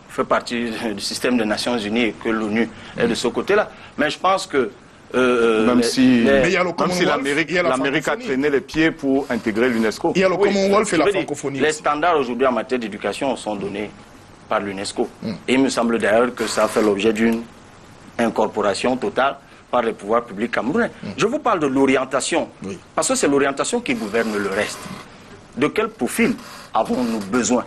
fait partie du système des Nations Unies et que l'ONU est de ce côté-là, mais je pense que... même si l'Amérique a traîné les pieds pour intégrer l'UNESCO. Il y a le Commonwealth et la francophonie. Les standards aujourd'hui en matière d'éducation sont donnés par l'UNESCO. Et il me semble d'ailleurs que ça a fait l'objet d'une incorporation totale par les pouvoirs publics camerounais. Je vous parle de l'orientation, parce que c'est l'orientation qui gouverne le reste. De quel profil avons-nous besoin?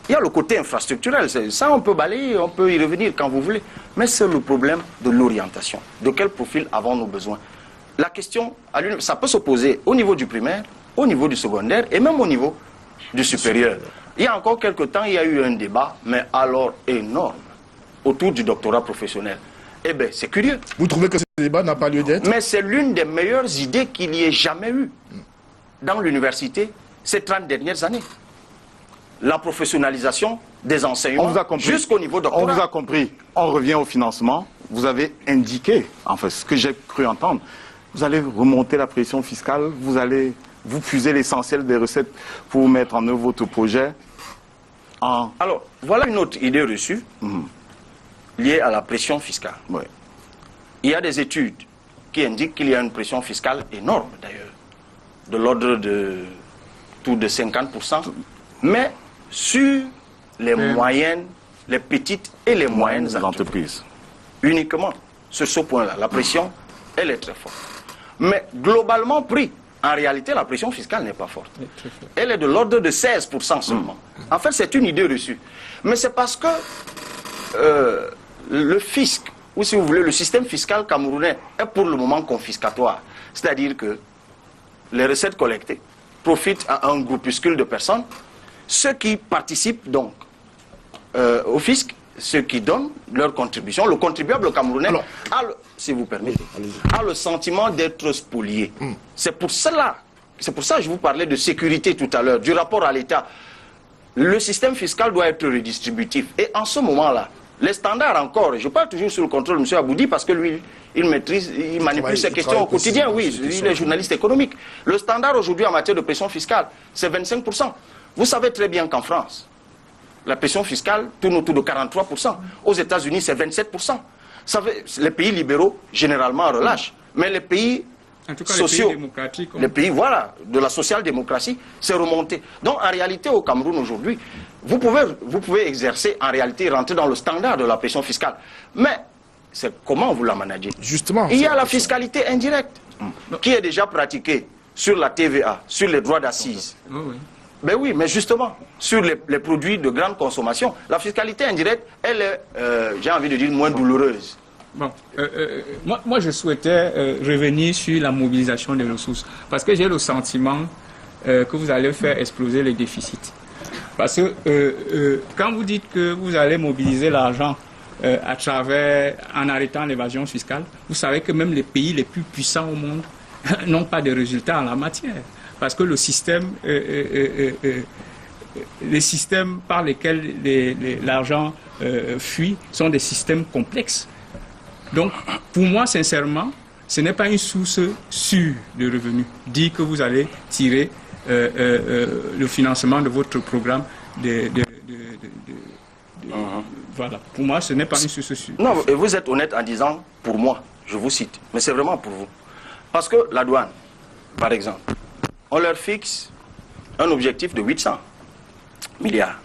Il y a le côté infrastructurel, ça on peut balayer, on peut y revenir quand vous voulez. Mais c'est le problème de l'orientation. De quel profil avons-nous besoin? La question, ça peut se poser au niveau du primaire, au niveau du secondaire et même au niveau du supérieur. Il y a encore quelques temps, il y a eu un débat, mais alors énorme, autour du doctorat professionnel. Eh bien, c'est curieux. Vous trouvez que ce débat n'a pas lieu d'être? Mais c'est l'une des meilleures idées qu'il y ait jamais eu dans l'université ces 30 dernières années. La professionnalisation des enseignants jusqu'au niveau doctorat. On vous a compris. On revient au financement. Vous avez indiqué, enfin, ce que j'ai cru entendre, vous allez remonter la pression fiscale, vous puisez l'essentiel des recettes pour mettre en œuvre votre projet. Alors, voilà une autre idée reçue liée à la pression fiscale. Ouais. Il y a des études qui indiquent qu'il y a une pression fiscale énorme, d'ailleurs, de l'ordre de tout de 50%, mais sur les moyennes, les petites et les moyennes entreprises. Uniquement sur ce point-là, la pression, elle est très forte. Mais globalement pris, en réalité, la pression fiscale n'est pas forte. Elle est de l'ordre de 16% seulement. En fait, c'est une idée reçue. Mais c'est parce que le fisc, ou si vous voulez, le système fiscal camerounais est pour le moment confiscatoire. C'est-à-dire que les recettes collectées profitent à un groupuscule de personnes. Ceux qui participent donc au fisc, ceux qui donnent leur contribution, le contribuable camerounais, si vous permettez, a le sentiment d'être spolié. C'est pour ça que je vous parlais de sécurité tout à l'heure, du rapport à l'État. Le système fiscal doit être redistributif. Et en ce moment-là, les standards encore, je parle toujours sur le contrôle de M. Aboudi parce que lui, il maîtrise, il manipule ces questions au quotidien, oui, il est journaliste économique. Le standard aujourd'hui en matière de pression fiscale, c'est 25%. Vous savez très bien qu'en France, la pression fiscale tourne autour de 43%. Aux États-Unis, c'est 27%. Les pays libéraux, généralement, relâchent. Mais les pays sociaux, les pays de la social-démocratie, c'est remonté. Donc, en réalité, au Cameroun, aujourd'hui, vous pouvez exercer, en réalité, rentrer dans le standard de la pression fiscale. Mais, c'est comment vous la managez? Justement. Il y a la fiscalité indirecte, qui est déjà pratiquée sur la TVA, sur les droits d'assises. Ben oui, mais justement, sur les produits de grande consommation, la fiscalité indirecte, elle est, j'ai envie de dire, moins douloureuse. Bon, moi, je souhaitais revenir sur la mobilisation des ressources, parce que j'ai le sentiment que vous allez faire exploser les déficits. Parce que quand vous dites que vous allez mobiliser l'argent en arrêtant l'évasion fiscale, vous savez que même les pays les plus puissants au monde n'ont pas de résultats en la matière. Parce que le système, les systèmes par lesquels l'argent fuit sont des systèmes complexes. Donc, pour moi, sincèrement, ce n'est pas une source sûre de revenus. Dire que vous allez tirer le financement de votre programme voilà. Pour moi, ce n'est pas une source sûre. Non, et vous êtes honnête en disant, pour moi, je vous cite, mais c'est vraiment pour vous. Parce que la douane, par exemple, on leur fixe un objectif de 800 milliards.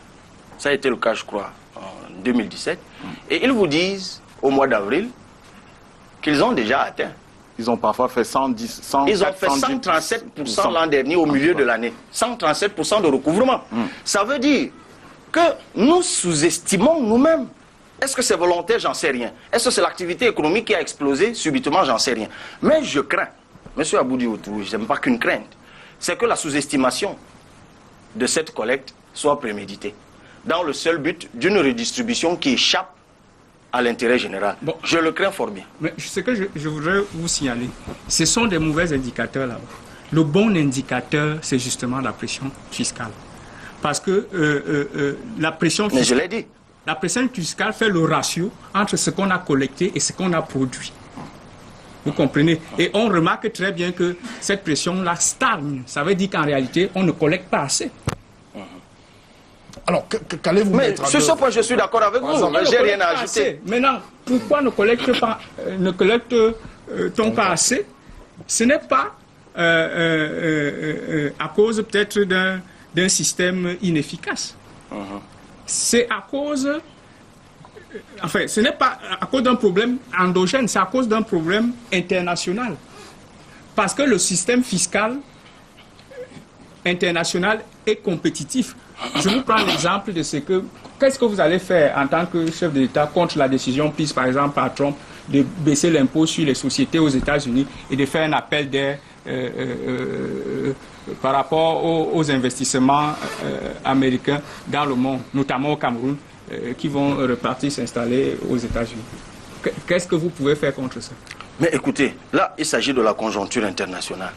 Ça a été le cas, je crois, en 2017. Et ils vous disent, au mois d'avril, qu'ils ont déjà atteint. Ils ont parfois fait 110, ils ont fait 137% l'an dernier au milieu de l'année. 137% de recouvrement. Ça veut dire que nous sous-estimons nous-mêmes. Est-ce que c'est volontaire? J'en sais rien. Est-ce que c'est l'activité économique qui a explosé subitement? J'en sais rien. Mais je crains, M. Aboudi Ouattara, je n'aime pas qu'une crainte, c'est que la sous-estimation de cette collecte soit préméditée, dans le seul but d'une redistribution qui échappe à l'intérêt général. Bon, je le crains fort bien. Mais ce que je voudrais vous signaler, ce sont des mauvais indicateurs là. Le bon indicateur, c'est justement la pression fiscale. Parce que la pression fiscale... Mais je l'ai dit. La pression fiscale fait le ratio entre ce qu'on a collecté et ce qu'on a produit. Vous comprenez? Et on remarque très bien que cette pression-là stagne. Ça veut dire qu'en réalité, on ne collecte pas assez. Alors, qu'allez-vous mettre sur ce point, je suis d'accord avec vous. Je n'ai rien à ajouter. Maintenant, pourquoi ne collecte-t-on pas assez? Ce n'est pas à cause peut-être d'un système inefficace. C'est à cause... Enfin, ce n'est pas à cause d'un problème endogène, c'est à cause d'un problème international. Parce que le système fiscal international et compétitif. Je vous prends l'exemple de qu'est-ce que vous allez faire en tant que chef de l'État contre la décision prise par exemple par Trump de baisser l'impôt sur les sociétés aux États-Unis et de faire un appel d'air par rapport aux investissements américains dans le monde, notamment au Cameroun, qui vont repartir s'installer aux États-Unis. Qu'est-ce que vous pouvez faire contre ça? Mais écoutez, là, il s'agit de la conjoncture internationale.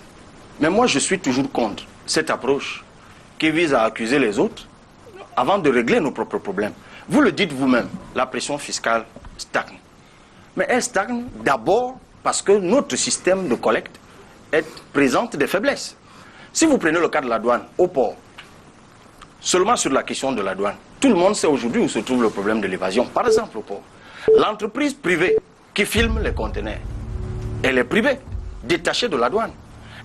Mais moi, je suis toujours contre cette approche qui vise à accuser les autres avant de régler nos propres problèmes. Vous le dites vous-même, la pression fiscale stagne. Mais elle stagne d'abord parce que notre système de collecte présente des faiblesses. Si vous prenez le cas de la douane au port, seulement sur la question de la douane, tout le monde sait aujourd'hui où se trouve le problème de l'évasion. Par exemple, au port, l'entreprise privée qui filme les conteneurs, elle est privée, détachée de la douane.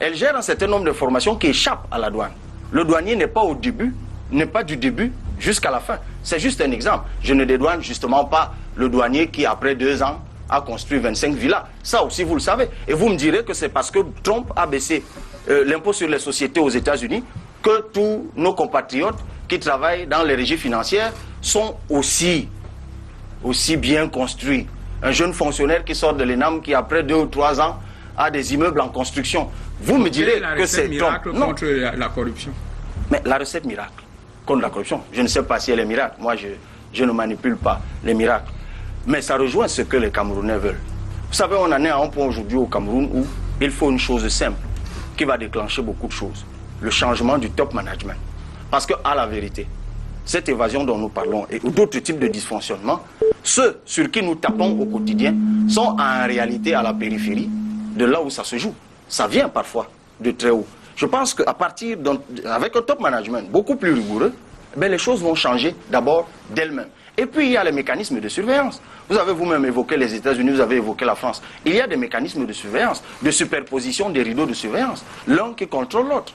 Elle gère un certain nombre d'informations qui échappent à la douane. Le douanier n'est pas au début, n'est pas du début jusqu'à la fin. C'est juste un exemple. Je ne dédouane justement pas le douanier qui, après 2 ans, a construit 25 villas. Ça aussi, vous le savez. Et vous me direz que c'est parce que Trump a baissé l'impôt sur les sociétés aux États-Unis que tous nos compatriotes qui travaillent dans les régies financières sont aussi bien construits. Un jeune fonctionnaire qui sort de l'ENAM qui, après 2 ou 3 ans, a des immeubles en construction. Vous me direz que c'est Trump. Non. Contre la corruption. Mais la recette miracle contre la corruption, je ne sais pas si elle est miracle. Moi, je ne manipule pas les miracles. Mais ça rejoint ce que les Camerounais veulent. Vous savez, on en est à un point aujourd'hui au Cameroun où il faut une chose simple qui va déclencher beaucoup de choses. Le changement du top management. Parce qu'à la vérité, cette évasion dont nous parlons et d'autres types de dysfonctionnements, ceux sur qui nous tapons au quotidien sont en réalité à la périphérie de là où ça se joue. Ça vient parfois de très haut. Je pense qu'à partir avec un top management beaucoup plus rigoureux, les choses vont changer d'abord d'elles-mêmes. Et puis il y a les mécanismes de surveillance. Vous avez vous-même évoqué les États-Unis, vous avez évoqué la France. Il y a des mécanismes de surveillance, de superposition des rideaux de surveillance, l'un qui contrôle l'autre.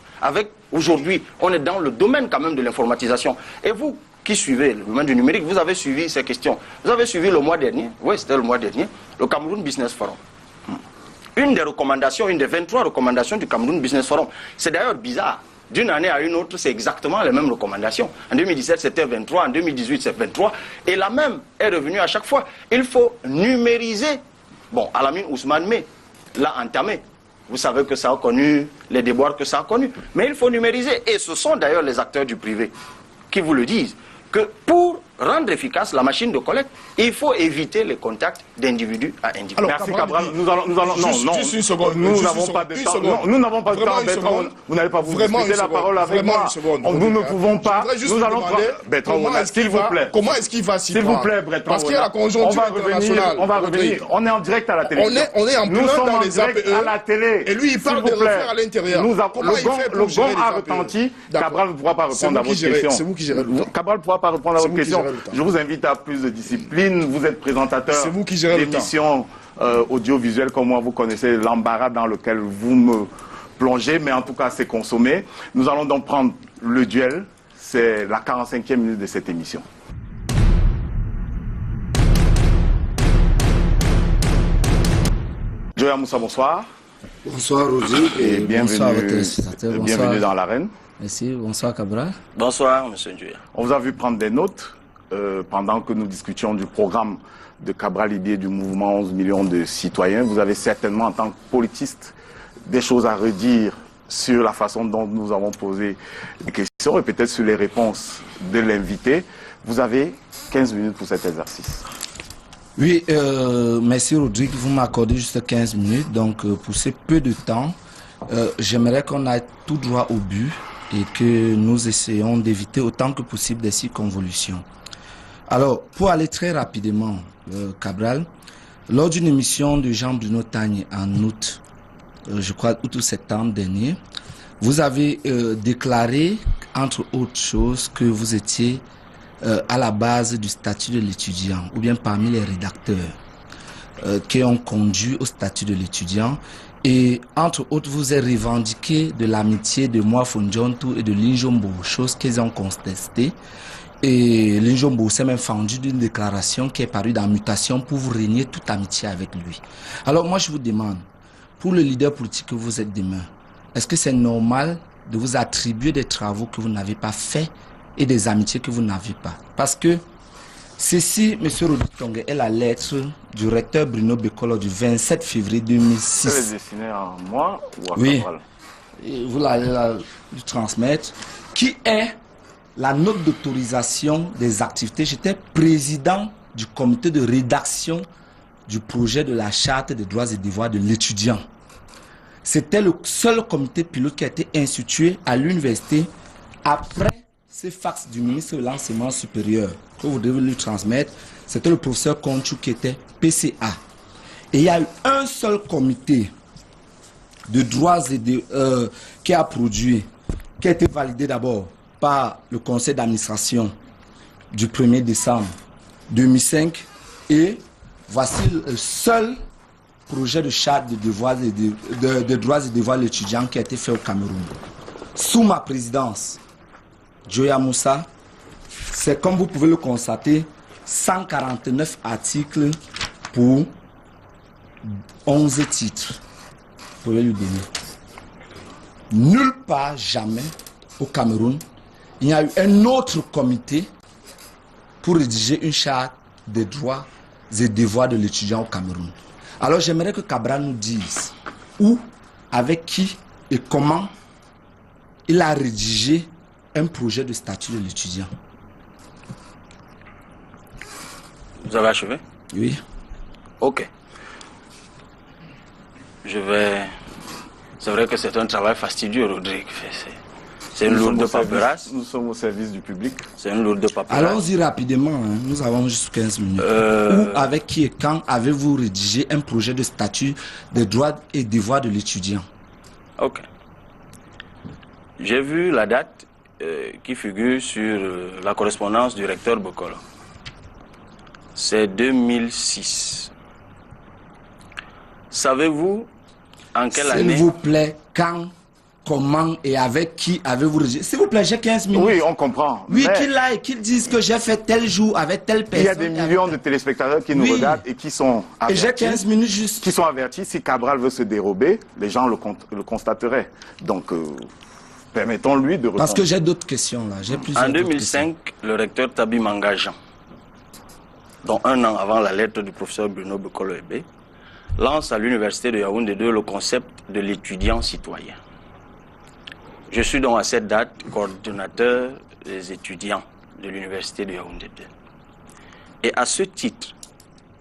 Aujourd'hui, on est dans le domaine quand même de l'informatisation. Et vous qui suivez le domaine du numérique, vous avez suivi ces questions. Vous avez suivi le mois dernier, oui c'était le mois dernier, le Cameroun Business Forum. Une des recommandations, une des 23 recommandations du Cameroun Business Forum. C'est d'ailleurs bizarre. D'une année à une autre, c'est exactement les mêmes recommandations. En 2017, c'était 23, en 2018, c'est 23. Et la même est revenue à chaque fois. Il faut numériser. Bon, Alamine Ousmane Mey l'a entamé. Vous savez que ça a connu les déboires que ça a connu. Mais il faut numériser. Et ce sont d'ailleurs les acteurs du privé qui vous le disent. Que pour rendre efficace la machine de collecte, il faut éviter les contacts d'individu à individu. Alors, merci Cabral, nous allons juste une seconde. Nous n'avons pas de temps. Nous n'avons pas de temps, Bertrand. Vous n'allez pas vous disputer la parole avec moi. Nous ne pouvons pas. Nous allons prendre. Bertrand, s'il vous plaît. Comment est-ce qu'il va s'y prendre? S'il vous plaît, Bertrand. Parce qu'il y a la conjoncture internationale. On va revenir. On est en direct à la télé. On est en plein dans les APE. À la télé. Et lui, il parle de refaire à l'intérieur. Le gong a retenti. Cabral ne pourra pas répondre à votre question. C'est vous qui gérez le temps. Cabral ne pourra pas répondre à votre question. Je vous invite à plus de discipline. Vous êtes présentateur d'émissions audiovisuelles comme moi. Vous connaissez l'embarras dans lequel vous me plongez, mais en tout cas, c'est consommé. Nous allons donc prendre le duel. C'est la 45e minute de cette émission. Joya Moussa, bonsoir. Bonsoir, Roger. Et bienvenue, bienvenue dans l'arène. Merci, bonsoir Cabral. Bonsoir, monsieur Joya. On vous a vu prendre des notes pendant que nous discutions du programme de Cabral Libye du mouvement 11 millions de citoyens. Vous avez certainement, en tant que politiste, des choses à redire sur la façon dont nous avons posé des questions et peut-être sur les réponses de l'invité. Vous avez 15 minutes pour cet exercice. Oui, merci Rodrigue, vous m'accordez juste 15 minutes. Donc pour ce peu de temps, j'aimerais qu'on aille tout droit au but et que nous essayons d'éviter autant que possible des circonvolutions. Alors, pour aller très rapidement, Cabral, lors d'une émission de Jean-Bruno Tagne en août, je crois août ou septembre dernier, vous avez déclaré, entre autres choses, que vous étiez à la base du statut de l'étudiant, ou bien parmi les rédacteurs qui ont conduit au statut de l'étudiant. Et entre autres, vous avez revendiqué de l'amitié de Moi Fonjontou et de Linjombo, chose qu'ils ont contestée. Et Linjombo s'est même fendu d'une déclaration qui est parue dans Mutation pour vous régner toute amitié avec lui. Alors moi je vous demande, pour le leader politique que vous êtes demain, est-ce que c'est normal de vous attribuer des travaux que vous n'avez pas faits et des amitiés que vous n'avez pas. Parce que ceci, M. Rodrigue Tongue, est la lettre du recteur Bruno Bekolo du 27 février 2006. Elle est destinée à moi ou à Oui, Cabral? et vous l'allez lui transmettre, qui est la note d'autorisation des activités. J'étais président du comité de rédaction du projet de la charte des droits et devoirs de l'étudiant. C'était le seul comité pilote qui a été institué à l'université après ces fax du ministre de l'Enseignement supérieur que vous devez lui transmettre. C'était le professeur Conchou qui était PCA. Et il y a eu un seul comité de droits et qui a produit, qui a été validé d'abord par le conseil d'administration du 1er décembre 2005 et voici le seul projet de charte de droits et devoirs de l'étudiant qui a été fait au Cameroun. Sous ma présidence, Joya Moussa, c'est comme vous pouvez le constater, 149 articles pour 11 titres. Vous pouvez lui donner. Nulle part, jamais, au Cameroun, il y a eu un autre comité pour rédiger une charte des droits et devoirs de l'étudiant au Cameroun. Alors j'aimerais que Cabral nous dise où, avec qui et comment il a rédigé un projet de statut de l'étudiant. Vous avez achevé? Oui. Ok. Je vais... C'est vrai que c'est un travail fastidieux, Rodrigue. C'est une lourde paperasse. Nous sommes au service du public. C'est une lourde paperasse. Allons-y rapidement, hein. Nous avons juste 15 minutes. Où, avec qui et quand avez-vous rédigé un projet de statut des droits et devoirs de l'étudiant? Ok. J'ai vu la date qui figure sur la correspondance du recteur Bekolo. C'est 2006. Savez-vous en quelle année? S'il vous plaît, quand, comment et avec qui avez-vous rédigé? S'il vous plaît, j'ai 15 minutes. Oui, on comprend. Oui, qu'il aille, qu'il dise que j'ai fait tel jour avec telle personne. Il y a des millions de téléspectateurs qui nous regardent et qui sont avertis. Et j'ai 15 minutes juste. Qui sont avertis, si Cabral veut se dérober, les gens le constateraient. Donc, permettons-lui de répondre. Parce que j'ai d'autres questions là. En 2005, le recteur Tabi Manga Jean, dont un an avant la lettre du professeur Bruno Bekolo Ebe, lance à l'université de Yaoundé 2 le concept de l'étudiant citoyen. Je suis donc à cette date coordonnateur des étudiants de l'université de Yaoundé 2. Et à ce titre,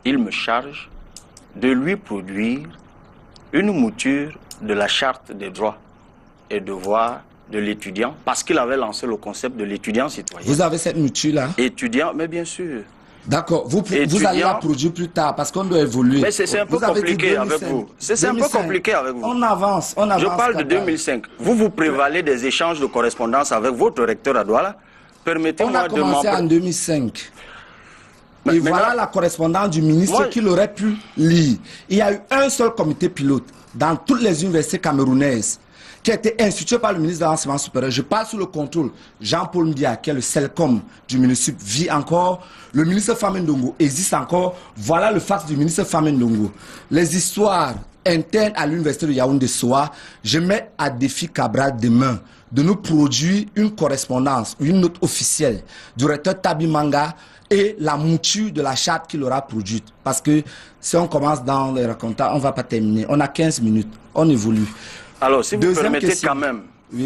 il me charge de lui produire une mouture de la charte des droits et devoirs de l'étudiant, parce qu'il avait lancé le concept de l'étudiant citoyen. Vous avez cette mouture là? Étudiant, mais bien sûr. D'accord, vous allez la produire plus tard parce qu'on doit évoluer. Mais c'est un peu compliqué avec vous. C'est un peu compliqué avec vous. On avance, on avance. Je parle de 2005. Vous prévalez des échanges de correspondance avec votre recteur à Douala. Permettez-moi de... On a commencé en 2005. Et voilà la correspondance du ministre qu'il aurait pu lire. Il y a eu un seul comité pilote dans toutes les universités camerounaises qui a été institué par le ministre de l'Enseignement supérieur. Je parle sous le contrôle. Jean-Paul Mbia, qui est le CELCOM du ministre, vit encore. Le ministre Famen Ndongo existe encore. Voilà le fax du ministre Famen Ndongo. Les histoires internes à l'université de Yaoundé-Soa, je mets à défi Cabral demain de nous produire une correspondance, une note officielle du recteur Tabi Manga et la mouture de la charte qu'il aura produite. Parce que si on commence dans les racontages, on ne va pas terminer. On a 15 minutes, on évolue. Alors, si vous permettez quand même,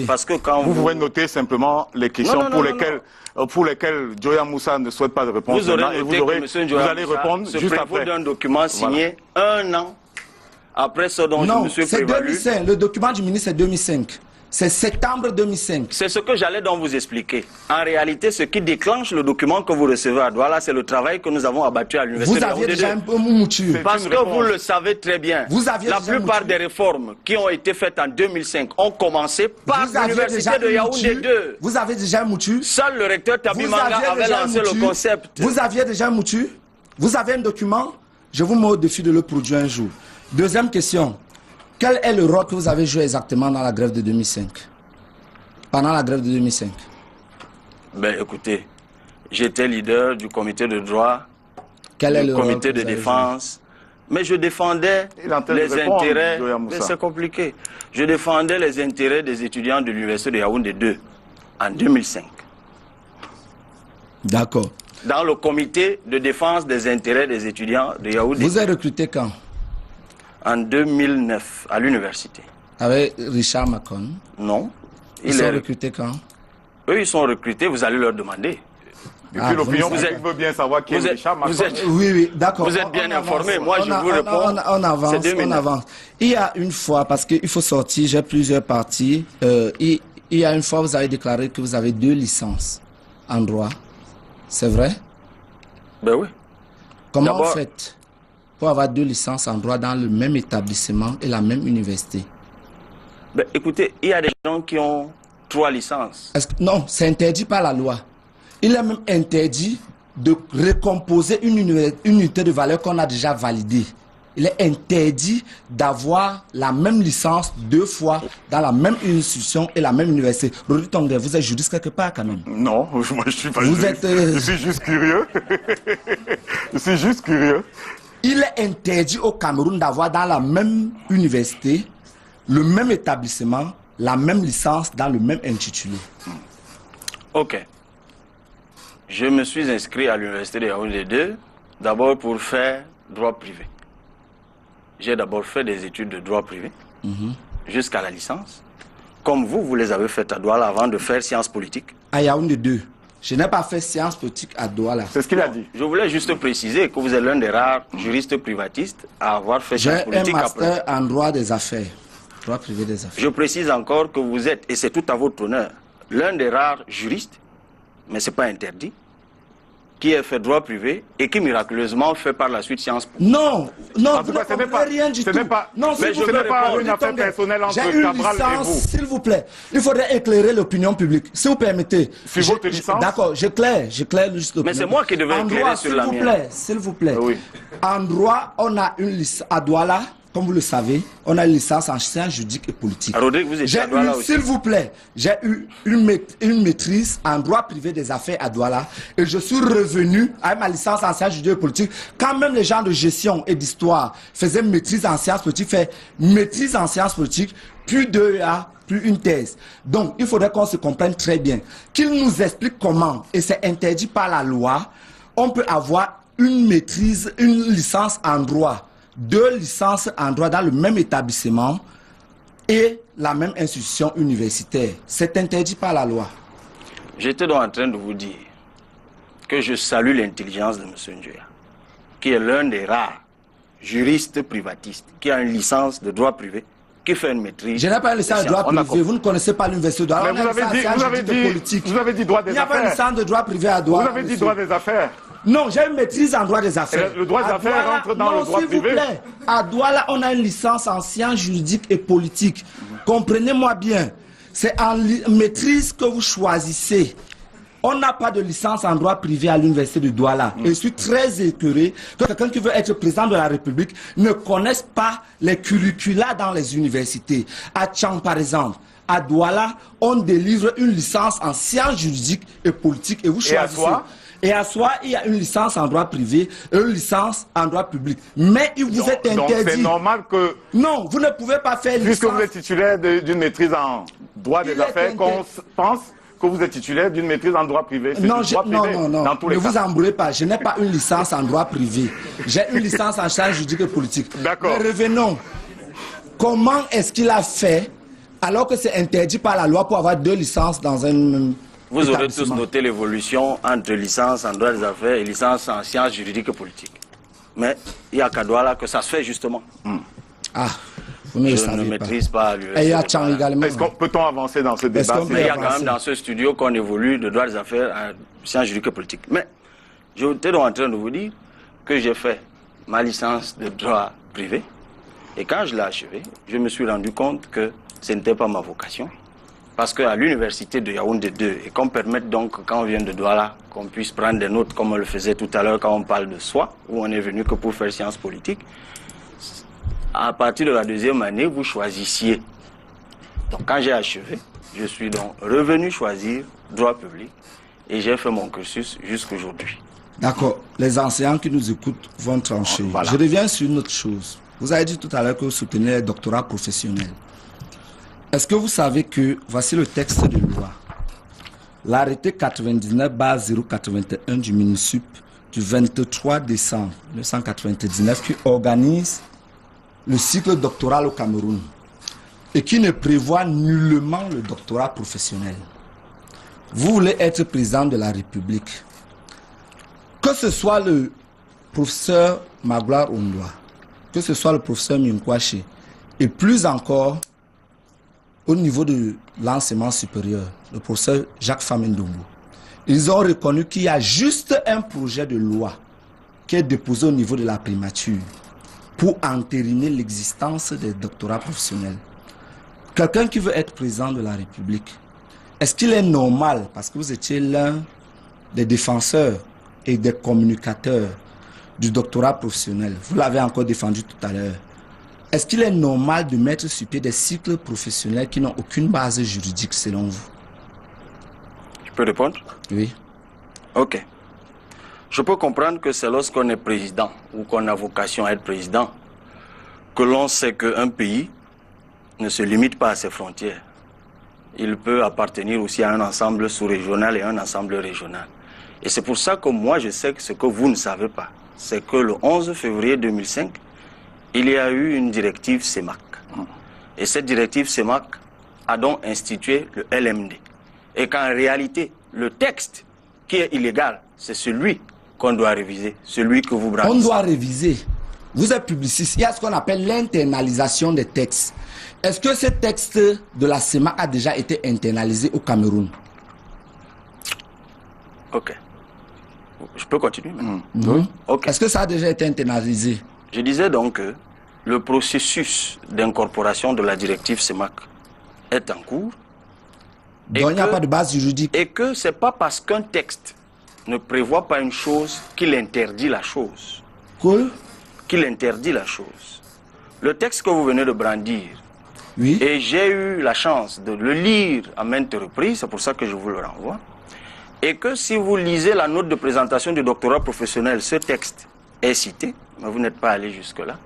parce que quand vous pouvez noter simplement les questions pour lesquelles Joya Moussa ne souhaite pas de réponse. Vous aurez noté que vous allez répondre juste après. D'un document signé un an après ce dont je me suis prévalu. Non, c'est 2005. Le document du ministre, c'est 2005. C'est septembre 2005. C'est ce que j'allais donc vous expliquer. En réalité, ce qui déclenche le document que vous recevez à Douala, c'est le travail que nous avons abattu à l'université de Yaoundé. Vous aviez déjà un peu mouture. Parce que vous le savez très bien. La plupart des réformes qui ont été faites en 2005 ont commencé par l'université de Yaoundé 2. Vous avez déjà un mouture. Seul le recteur Tabi Manga avait lancé le concept. Vous aviez déjà un mouture. Vous avez un document. Je vous mets au défi de le produire un jour. Deuxième question. Quel est le rôle que vous avez joué exactement dans la grève de 2005? Pendant la grève de 2005? Ben écoutez, j'étais leader du comité de droit, du comité de défense, Mais je défendais les intérêts... Mais c'est compliqué. Je défendais les intérêts des étudiants de l'Université de Yaoundé 2 en 2005. D'accord. Dans le comité de défense des intérêts des étudiants de Yaoundé. Vous êtes recruté quand? En 2009, à l'université. Avec Richard Macon? Non. Ils sont recrutés quand? Eux, ils sont recrutés, vous allez leur demander. Depuis l'opinion, vous veut bien savoir qui est Richard Macon. Oui, d'accord. Vous êtes bien informé, moi je vous réponds. On avance. Il y a une fois, parce qu'il faut sortir, j'ai plusieurs parties. Il y a une fois, vous avez déclaré que vous avez 2 licences en droit. C'est vrai? Ben oui. Comment vous faites pour avoir 2 licences en droit dans le même établissement et la même université? Ben, écoutez, il y a des gens qui ont 3 licences. Non, c'est interdit par la loi. Il est même interdit de recomposer une unité de valeur qu'on a déjà validée. Il est interdit d'avoir la même licence 2 fois dans la même institution et la même université. Rodi Tongé, vous êtes juriste quelque part quand même? Non, moi je suis pas juriste. Je suis juste curieux. Je suis juste curieux. Il est interdit au Cameroun d'avoir dans la même université, le même établissement, la même licence dans le même intitulé. Ok. Je me suis inscrit à l'université de Yaoundé 2 d'abord pour faire droit privé. J'ai d'abord fait des études de droit privé jusqu'à la licence. Comme vous les avez faites à Douala avant de faire sciences politiques. À Yaoundé 2. Je n'ai pas fait sciences politiques à Douala. C'est ce qu'il a dit. Je voulais juste préciser que vous êtes l'un des rares juristes privatistes à avoir fait sciences politiques. J'ai un master en droit des affaires. Droit privé des affaires. Je précise encore que vous êtes, et c'est tout à votre honneur, l'un des rares juristes, mais ce n'est pas interdit, qui a fait droit privé et qui miraculeusement fait par la suite sciences politiques. Non, vous ne comprenez rien du tout. Non, ce n'est pas une affaire personnelle entre Cabral et vous. S'il vous plaît, il faudrait éclairer l'opinion publique. Si vous permettez. Sur votre licence? D'accord, j'éclaire juste l'opinion. Mais c'est moi qui devais éclairer sur la mienne. S'il vous plaît. Oui. En droit, on a une licence à Douala. Comme vous le savez, on a une licence en sciences juridiques et politiques. Rodrigue, vous étiez à Douala aussi. S'il vous plaît, j'ai eu une maîtrise en droit privé des affaires à Douala et je suis revenu avec ma licence en sciences juridiques et politiques. Quand même les gens de gestion et d'histoire faisaient maîtrise en sciences politiques, fait maîtrise en sciences politiques, puis 2A, puis une thèse. Donc, il faudrait qu'on se comprenne très bien. Qu'il nous explique comment, et c'est interdit par la loi, on peut avoir une maîtrise, une licence en droit. 2 licences en droit dans le même établissement et la même institution universitaire. C'est interdit par la loi. J'étais donc en train de vous dire que je salue l'intelligence de M. Njoya, qui est l'un des rares juristes privatistes, qui a une licence de droit privé, qui fait une maîtrise. Je n'ai pas une licence de droit privé. Vous ne connaissez pas l'université de droit. Mais vous avez dit droit des affaires. Il n'y a pas une licence de droit privé à Douala. Vous avez dit droit des affaires. Non, j'ai une maîtrise en droit des affaires. Le droit des affaires rentre dans le droit privé. S'il vous plaît, à Douala, on a une licence en sciences juridiques et politiques. Comprenez-moi bien. C'est en maîtrise que vous choisissez. On n'a pas de licence en droit privé à l'université de Douala. Et je suis très écœuré que quelqu'un qui veut être président de la République ne connaisse pas les curricula dans les universités. À Tchang, par exemple, à Douala, on délivre une licence en sciences juridiques et politiques. Et vous choisissez. Et à soi, il y a une licence en droit privé et une licence en droit public. Mais il vous est interdit. Donc c'est normal que... Non, vous ne pouvez pas faire licence... Puisque vous êtes titulaire d'une maîtrise en droit des affaires, qu'on pense que vous êtes titulaire d'une maîtrise en droit privé. Non, ne vous embrouillez pas. Je n'ai pas une licence en droit privé. J'ai une licence en sciences juridiques et politiques. D'accord. Mais revenons. Comment est-ce qu'il a fait, alors que c'est interdit par la loi pour avoir 2 licences dans un... Vous aurez tous noté l'évolution entre licence en droit des affaires et licence en sciences juridiques et politiques. Mais il y a qu'à Douala que ça se fait justement. Ah, vous ne le savez pas. Je ne maîtrise pas l'université. Et il y a Tchang également. Peut-on avancer dans ce débat? Il y a quand même dans ce studio qu'on évolue de droit des affaires à sciences juridiques et politiques. Mais j'étais donc en train de vous dire que j'ai fait ma licence de droit privé. Et quand je l'ai achevée, je me suis rendu compte que ce n'était pas ma vocation. Parce qu'à l'université de Yaoundé 2, et qu'on permette donc, quand on vient de Douala, qu'on puisse prendre des notes comme on le faisait tout à l'heure quand on parle de soi, où on est venu que pour faire sciences politiques, à partir de la 2e année, vous choisissiez. Donc quand j'ai achevé, je suis donc revenu choisir droit public et j'ai fait mon cursus jusqu'aujourd'hui. D'accord. Les enseignants qui nous écoutent vont trancher. Voilà. Je reviens sur une autre chose. Vous avez dit tout à l'heure que vous soutenez les doctorats professionnels. Est-ce que vous savez que, voici le texte de loi, l'arrêté 99/081 du MINUSUP du 23 décembre 1999 qui organise le cycle doctoral au Cameroun et qui ne prévoit nullement le doctorat professionnel. Vous voulez être président de la République. Que ce soit le professeur Magloire Ondoa, que ce soit le professeur Minkwache, et plus encore au niveau de l'enseignement supérieur, le professeur Jacques Famendongo, ils ont reconnu qu'il y a juste un projet de loi qui est déposé au niveau de la primature pour entériner l'existence des doctorats professionnels. Quelqu'un qui veut être président de la République, est-ce qu'il est normal, parce que vous étiez l'un des défenseurs et des communicateurs du doctorat professionnel, vous l'avez encore défendu tout à l'heure, est-ce qu'il est normal de mettre sur pied des cycles professionnels qui n'ont aucune base juridique selon vous? Je peux répondre? Oui. Ok. Je peux comprendre que c'est lorsqu'on est président ou qu'on a vocation à être président que l'on sait qu'un pays ne se limite pas à ses frontières. Il peut appartenir aussi à un ensemble sous-régional et un ensemble régional. Et c'est pour ça que moi je sais que ce que vous ne savez pas, c'est que le 11 février 2005, il y a eu une directive CEMAC. Et cette directive CEMAC a donc institué le LMD. Et qu'en réalité, le texte qui est illégal, c'est celui qu'on doit réviser, celui que vous brandissez. On doit réviser. Vous êtes publiciste, il y a ce qu'on appelle l'internalisation des textes. Est-ce que ce texte de la CEMAC a déjà été internalisé au Cameroun? Ok. Je peux continuer maintenant? Okay. Est-ce que ça a déjà été internalisé? Je disais donc que le processus d'incorporation de la directive CEMAC est en cours. Donc il n'y a pas de base juridique. Et que ce n'est pas parce qu'un texte ne prévoit pas une chose qu'il interdit la chose. Cool. Qu'il interdit la chose. Le texte que vous venez de brandir, oui. Et j'ai eu la chance de le lire à maintes reprises, c'est pour ça que je vous le renvoie, et que si vous lisez la note de présentation du doctorat professionnel, ce texte est cité, mais vous n'êtes pas allé jusque-là.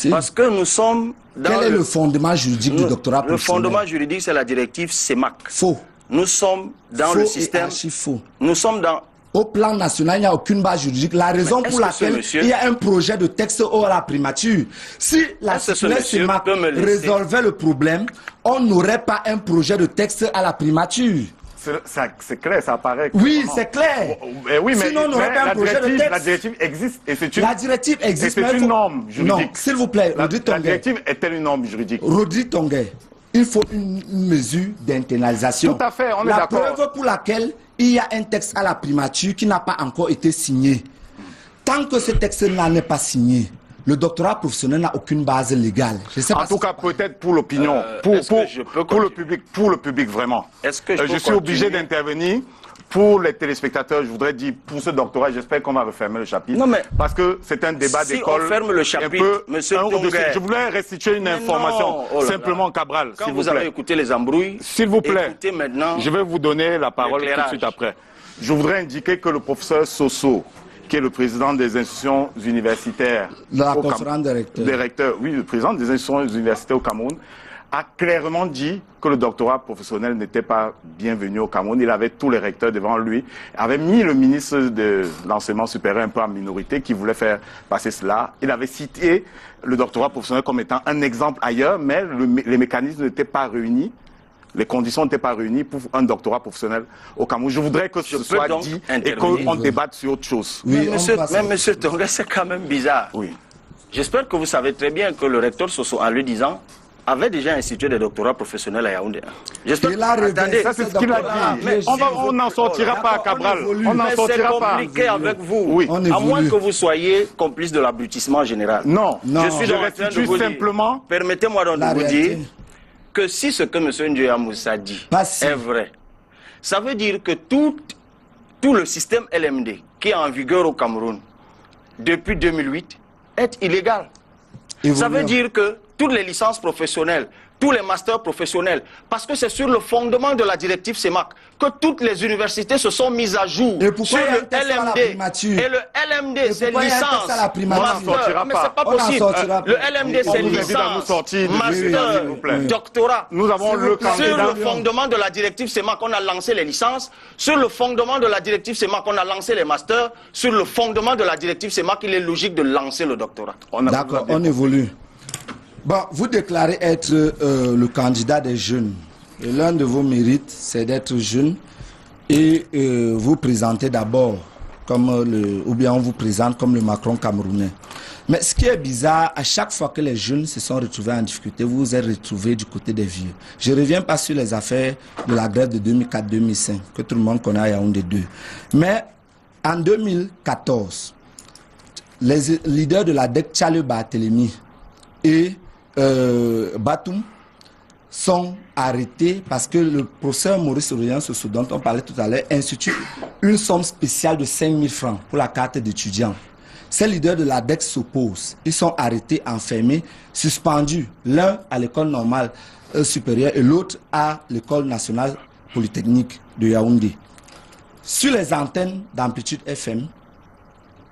Parce que nous sommes dans Quel est le fondement juridique du doctorat professionnel? Le fondement juridique, c'est la directive CEMAC. Faux. Nous sommes dans le système... Faux. Nous sommes dans... Au plan national, il n'y a aucune base juridique. La raison pour laquelle il y a un projet de texte hors la primature. Si la circulaire CEMAC résolvait le problème, on n'aurait pas un projet de texte à la primature. C'est clair, ça apparaît. Oui, c'est clair. Oui, mais, sinon, on n'aurait pas un projet de texte. La directive existe et c'est une... La directive existe. C'est une norme juridique. Non, s'il vous plaît, la directive est-elle une norme juridique? Rodrigue Tonguet, il faut une mesure d'internalisation. Tout à fait, on est d'accord. La preuve pour laquelle il y a un texte à la primature qui n'a pas encore été signé. Tant que ce texte n'en est pas signé, le doctorat professionnel n'a aucune base légale. Je sais pas en tout cas, peut-être pour l'opinion, pour le public vraiment. Je suis obligé d'intervenir. Pour les téléspectateurs, je voudrais dire, pour ce doctorat, j'espère qu'on va refermer le chapitre. Non, mais parce que c'est un débat d'école. Si on ferme le chapitre, monsieur Tonguet, je voulais restituer une information, simplement, Cabral. Quand vous avez écouté les embrouilles, s'il vous plaît, écoutez maintenant. Je vais vous donner la parole tout de suite après. Je voudrais indiquer que le professeur Soso, qui est le président des institutions universitaires, la conférence des recteurs. Oui, le président des institutions universitaires au Cameroun, a clairement dit que le doctorat professionnel n'était pas bienvenu au Cameroun. Il avait tous les recteurs devant lui, avait mis le ministre de l'enseignement supérieur un peu en minorité qui voulait faire passer cela. Il avait cité le doctorat professionnel comme étant un exemple ailleurs, mais les mécanismes n'étaient pas réunis. Les conditions n'étaient pas réunies pour un doctorat professionnel au Cameroun. Je voudrais que ce soit dit et qu'on débatte sur autre chose. Oui, mais monsieur Tonguet, c'est quand même bizarre. Oui. J'espère que vous savez très bien que le recteur Soso, en lui disant, avait déjà institué des doctorats professionnels à Yaoundé. Attendez, ça c'est ce qu'il a dit. Mais on n'en sortira pas, Cabral. On n'en sortira pas. C'est compliqué avec vous. Oui. À moins que vous soyez complice de l'abrutissement général. Non, je restitue simplement. Permettez-moi donc de vous dire que si ce que M. Ndiaye Moussa dit est vrai, ça veut dire que tout le système LMD qui est en vigueur au Cameroun depuis 2008 est illégal. Ça veut dire que toutes les licences professionnelles tous les masters professionnels. Parce que c'est sur le fondement de la directive CEMAC que toutes les universités se sont mises à jour. Et pourquoi sur il y a le un test à la LMD. primature? Et le LMD, c'est licence, master. Mais c'est pas On n'en possible. sortira Le pas. LMD, On c'est vous invite à nous licence, sortir de master, s'il vous plaît. doctorat. Nous avons le Sur candidat. le fondement de la directive CEMAC, on a lancé les licences. Sur le fondement de la directive CEMAC, on a lancé les masters. Sur le fondement de la directive CEMAC, il est logique de lancer le doctorat. D'accord, on évolue. Bon, vous déclarez être le candidat des jeunes. Et l'un de vos mérites, c'est d'être jeune et vous présentez d'abord comme ou bien on vous présente comme le Macron camerounais. Mais ce qui est bizarre, à chaque fois que les jeunes se sont retrouvés en difficulté, vous vous êtes retrouvés du côté des vieux. Je ne reviens pas sur les affaires de la grève de 2004-2005, que tout le monde connaît à Yaoundé 2. Mais en 2014, les leaders de la DEC, Tchale Barthélemy et Batoum, sont arrêtés parce que le professeur Maurice Aurélien Soso, dont on parlait tout à l'heure, institue une somme spéciale de 5 000 francs pour la carte d'étudiant. Ces leaders de la DEC s'opposent. Ils sont arrêtés, enfermés, suspendus. L'un à l'école normale supérieure et l'autre à l'école nationale polytechnique de Yaoundé. Sur les antennes d'Amplitude FM,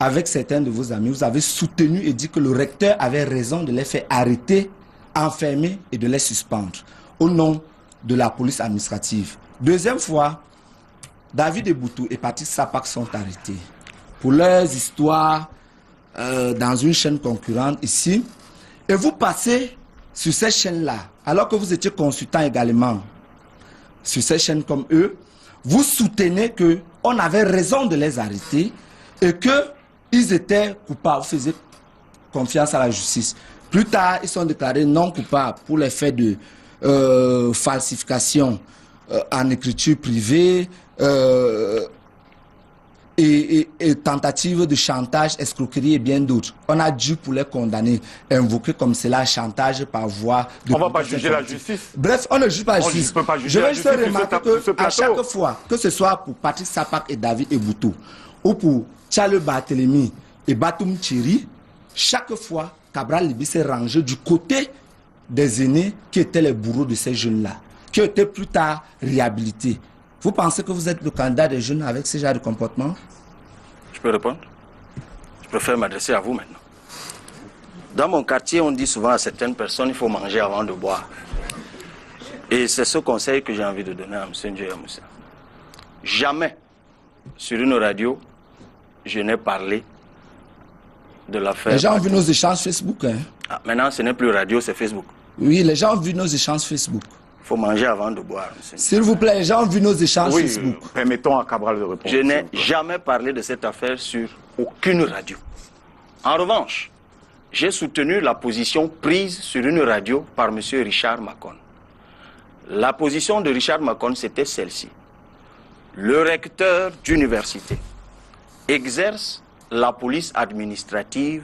avec certains de vos amis, vous avez soutenu et dit que le recteur avait raison de les faire arrêter, enfermer et de les suspendre au nom de la police administrative. Deuxième fois, David Eboutou et Patrick Sapak sont arrêtés pour leurs histoires dans une chaîne concurrente ici. Et vous passez sur ces chaînes-là, alors que vous étiez consultant également sur ces chaînes comme eux, vous soutenez qu'on avait raison de les arrêter et qu'ils étaient coupables, vous faisiez confiance à la justice. Plus tard, ils sont déclarés non coupables pour les faits de falsification en écriture privée et tentative de chantage, escroquerie et bien d'autres. On a dû, pour les condamner, invoquer comme cela chantage par voie de... On ne va pas juger la justice. Bref, on ne juge pas la justice. Je vais juste remarquer qu'à chaque fois, que ce soit pour Patrick Sapak et David Eboutou, ou pour Tchale Barthélemy et Batoum Thierry, chaque fois, Cabral Libi s'est rangé du côté des aînés qui étaient les bourreaux de ces jeunes-là, qui étaient plus tard réhabilités. Vous pensez que vous êtes le candidat des jeunes avec ce genre de comportement? Je peux répondre? Je préfère m'adresser à vous maintenant. Dans mon quartier, on dit souvent à certaines personnes, il faut manger avant de boire. Et c'est ce conseil que j'ai envie de donner à M. Ndiaye Moussa. Jamais, sur une radio, je n'ai parlé de l'affaire. Les gens ont vu nos échanges Facebook. Hein? Ah, maintenant, ce n'est plus radio, c'est Facebook. Oui, les gens ont vu nos échanges Facebook. Il faut manger avant de boire. S'il vous plaît, les gens ont vu nos échanges Facebook. Permettons à Cabral de répondre. Je n'ai jamais parlé de cette affaire sur aucune radio. En revanche, j'ai soutenu la position prise sur une radio par M. Richard Macon. La position de Richard Macon, c'était celle-ci. Le recteur d'université exerce la police administrative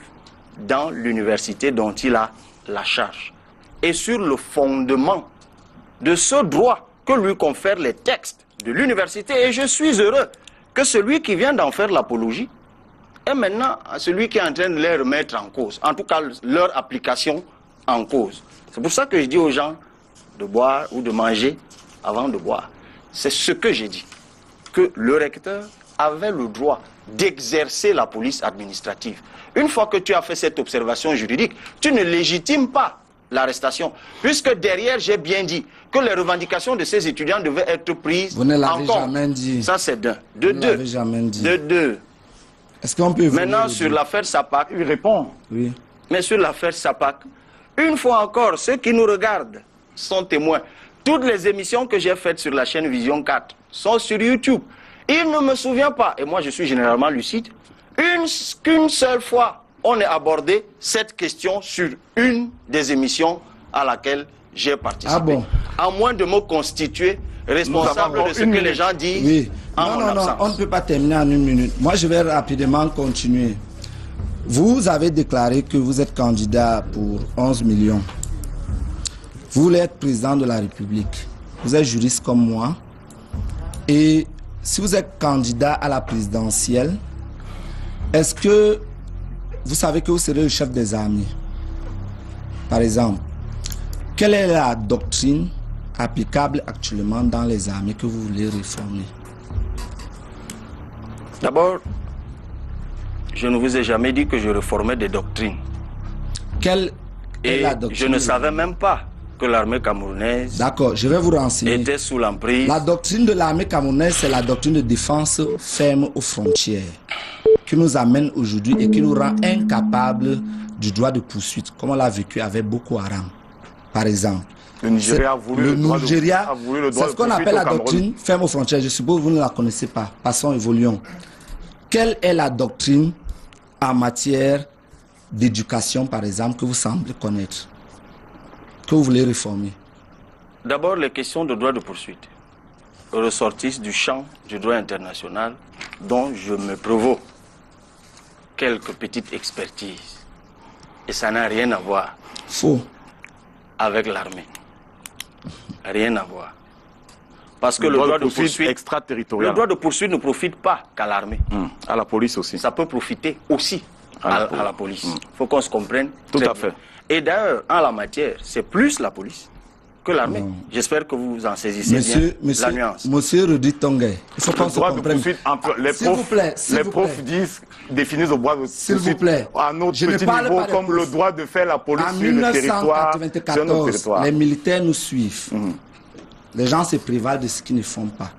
dans l'université dont il a la charge. Et sur le fondement de ce droit que lui confèrent les textes de l'université, et je suis heureux que celui qui vient d'en faire l'apologie est maintenant celui qui est en train de les remettre en cause, en tout cas leur application en cause. C'est pour ça que je dis aux gens de boire ou de manger avant de boire. C'est ce que j'ai dit, que le recteur avait le droit d'exercer la police administrative. Une fois que tu as fait cette observation juridique, tu ne légitimes pas l'arrestation, puisque derrière, j'ai bien dit que les revendications de ces étudiants devaient être prises en compte. Vous ne l'avez jamais dit. Ça, c'est d'un. Vous ne l'avez jamais dit. De deux. Est-ce qu'on peut... Maintenant, sur l'affaire Sapak, il répond. Oui. Mais sur l'affaire Sapak, une fois encore, ceux qui nous regardent sont témoins. Toutes les émissions que j'ai faites sur la chaîne Vision 4 sont sur YouTube. Il ne me souvient pas, et moi je suis généralement lucide, qu'une seule fois on ait abordé cette question sur une des émissions à laquelle j'ai participé. Ah bon? À moins de me constituer responsable de ce que les gens disent. Oui. En mon absence. Non, on ne peut pas terminer en une minute. Moi je vais rapidement continuer. Vous avez déclaré que vous êtes candidat pour 11 millions. Vous voulez être président de la République. Vous êtes juriste comme moi. Et si vous êtes candidat à la présidentielle, est-ce que vous savez que vous serez le chef des armées? Par exemple, Quelle est la doctrine applicable actuellement dans les armées que vous voulez réformer? D'abord, je ne vous ai jamais dit que je réformais des doctrines. Quelle est la doctrine? Je ne savais même pas que l'armée camerounaise je vais vous renseigner. Était sous l'emprise. La doctrine de l'armée camerounaise, c'est la doctrine de défense ferme aux frontières qui nous amène aujourd'hui et qui nous rend incapables du droit de poursuite, comme on l'a vécu avec Boko Haram, par exemple. Le Nigeria a voulu le droit c'est ce qu'on appelle la doctrine ferme aux frontières. Je suppose que vous ne la connaissez pas. Passons, évoluons. Quelle est la doctrine en matière d'éducation, par exemple, que vous semblez connaître, que vous voulez réformer? D'abord, les questions de droit de poursuite ressortissent du champ du droit international dont je me provoque quelques petites expertises. Et ça n'a rien à voir avec l'armée. Rien à voir. Parce que le droit de poursuite extraterritorial. Le droit de poursuite ne profite pas qu'à l'armée. À la police aussi. Ça peut profiter aussi à la police. Il faut qu'on se comprenne. Tout à fait. Et d'ailleurs, en la matière, c'est plus la police que l'armée. J'espère que vous en saisissez bien la nuance. Monsieur Rudi Tongue, il faut qu'on se comprenne. Les profs définissent le droit de poursuite à notre petit niveau comme le droit de faire la police sur le territoire. En 1994, les militaires nous suivent. Les gens se prévalent de ce qu'ils ne font pas.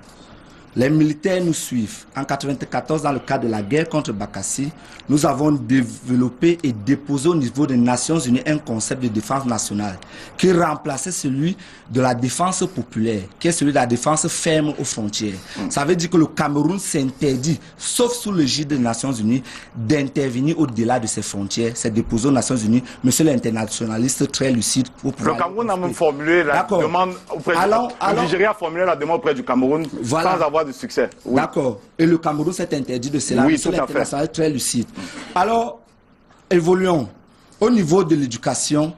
Les militaires nous suivent. En 1994, dans le cadre de la guerre contre Bakassi, nous avons développé et déposé au niveau des Nations Unies un concept de défense nationale qui remplaçait celui de la défense populaire, qui est celui de la défense ferme aux frontières. Ça veut dire que le Cameroun s'interdit, sauf sous l'égide des Nations Unies, d'intervenir au-delà de ses frontières. C'est déposé aux Nations Unies. Monsieur l'internationaliste très lucide. Le Cameroun a même formulé la demande auprès le Nigeria a formulé la demande auprès du Cameroun sans avoir de succès. D'accord. Et le Cameroun s'est interdit de cela. Oui, tout à fait. C'est très lucide. Alors, évoluons. Au niveau de l'éducation,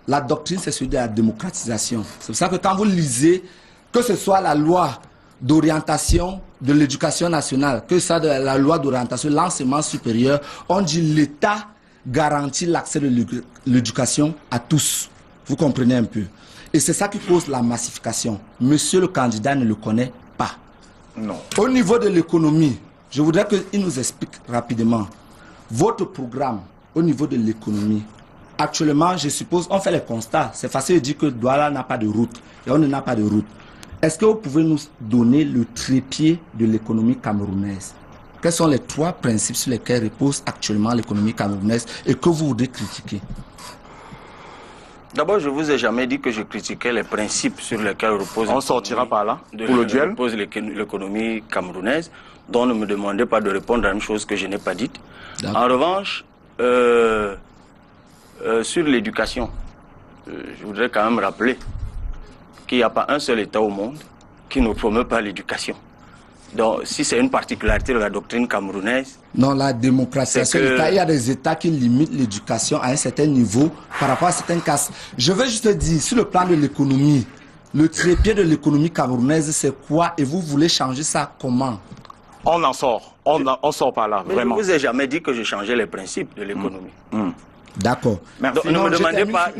la doctrine, c'est celui de la démocratisation. C'est pour ça que quand vous lisez, que ce soit la loi d'orientation de l'éducation nationale, que ce soit la loi d'orientation de l'enseignement supérieur, on dit l'État garantit l'accès de l'éducation à tous. Vous comprenez un peu. Et c'est ça qui cause la massification. Monsieur le candidat ne le connaît pas. Non. Au niveau de l'économie, je voudrais qu'il nous explique rapidement votre programme au niveau de l'économie. Actuellement, je suppose, on fait les constats. C'est facile de dire que Douala n'a pas de route et on n'a pas de route. Est-ce que vous pouvez nous donner le trépied de l'économie camerounaise? Quels sont les 3 principes sur lesquels repose actuellement l'économie camerounaise et que vous voudrez critiquer? D'abord, je ne vous ai jamais dit que je critiquais les principes sur lesquels repose... On sortira par là pour le duel. Repose l'économie camerounaise, dont ne me demandez pas de répondre à une chose que je n'ai pas dite. En revanche, sur l'éducation, je voudrais quand même rappeler qu'il n'y a pas un seul État au monde qui ne promeut pas l'éducation. Donc, si c'est une particularité de la doctrine camerounaise... Non, la démocratisation, il y a des États qui limitent l'éducation à un certain niveau par rapport à certains cas. Je veux juste dire, sur le plan de l'économie, le trépied de l'économie camerounaise, c'est quoi? Et vous voulez changer ça comment? On en sort. On sort par là, vraiment. Je ne vous ai jamais dit que je changeais les principes de l'économie. D'accord. Ne me demandez pas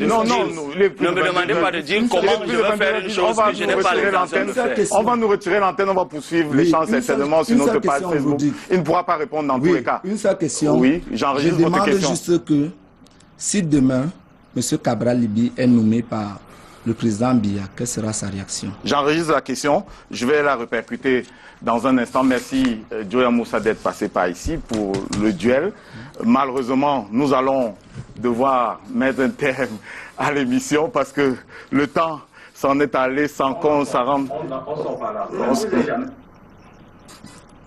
de dire comment je vais faire une chose que je n'ai pas l'intention de faire. On va nous retirer l'antenne, on va poursuivre l'échange certainement sur notre page Facebook. Il ne pourra pas répondre dans tous les cas. Une seule question. Oui, j'enregistre votre question. Je demande juste que si demain, M. Cabral Libi est nommé par le président Biya, quelle sera sa réaction? J'enregistre la question, je vais la répercuter dans un instant. Merci Joya Moussa d'être passé par ici pour le duel. Malheureusement, nous allons devoir mettre un terme à l'émission parce que le temps s'en est allé sans qu'on s'en rende.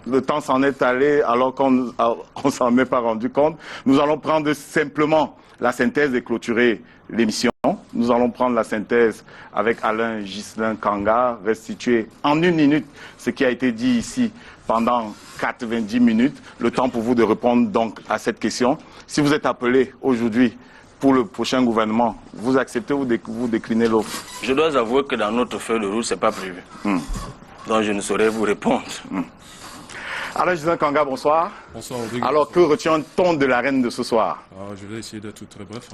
Le temps s'en est allé alors qu'on ne s'en est pas rendu compte. Nous allons prendre simplement la synthèse et clôturer l'émission. Nous allons prendre la synthèse avec Alain Ghislain Kanga, restituer en 1 minute ce qui a été dit ici pendant 90 minutes. Le temps pour vous de répondre donc à cette question. Si vous êtes appelé aujourd'hui pour le prochain gouvernement, vous acceptez ou vous déclinez l'offre? Je dois avouer que dans notre feuille de route, ce n'est pas prévu. Donc je ne saurais vous répondre. Alors, Gisèle Kanga, bonsoir. Bonsoir, Rodrigue. Alors, que retient-on de l'arène de ce soir? Je vais essayer d'être très bref.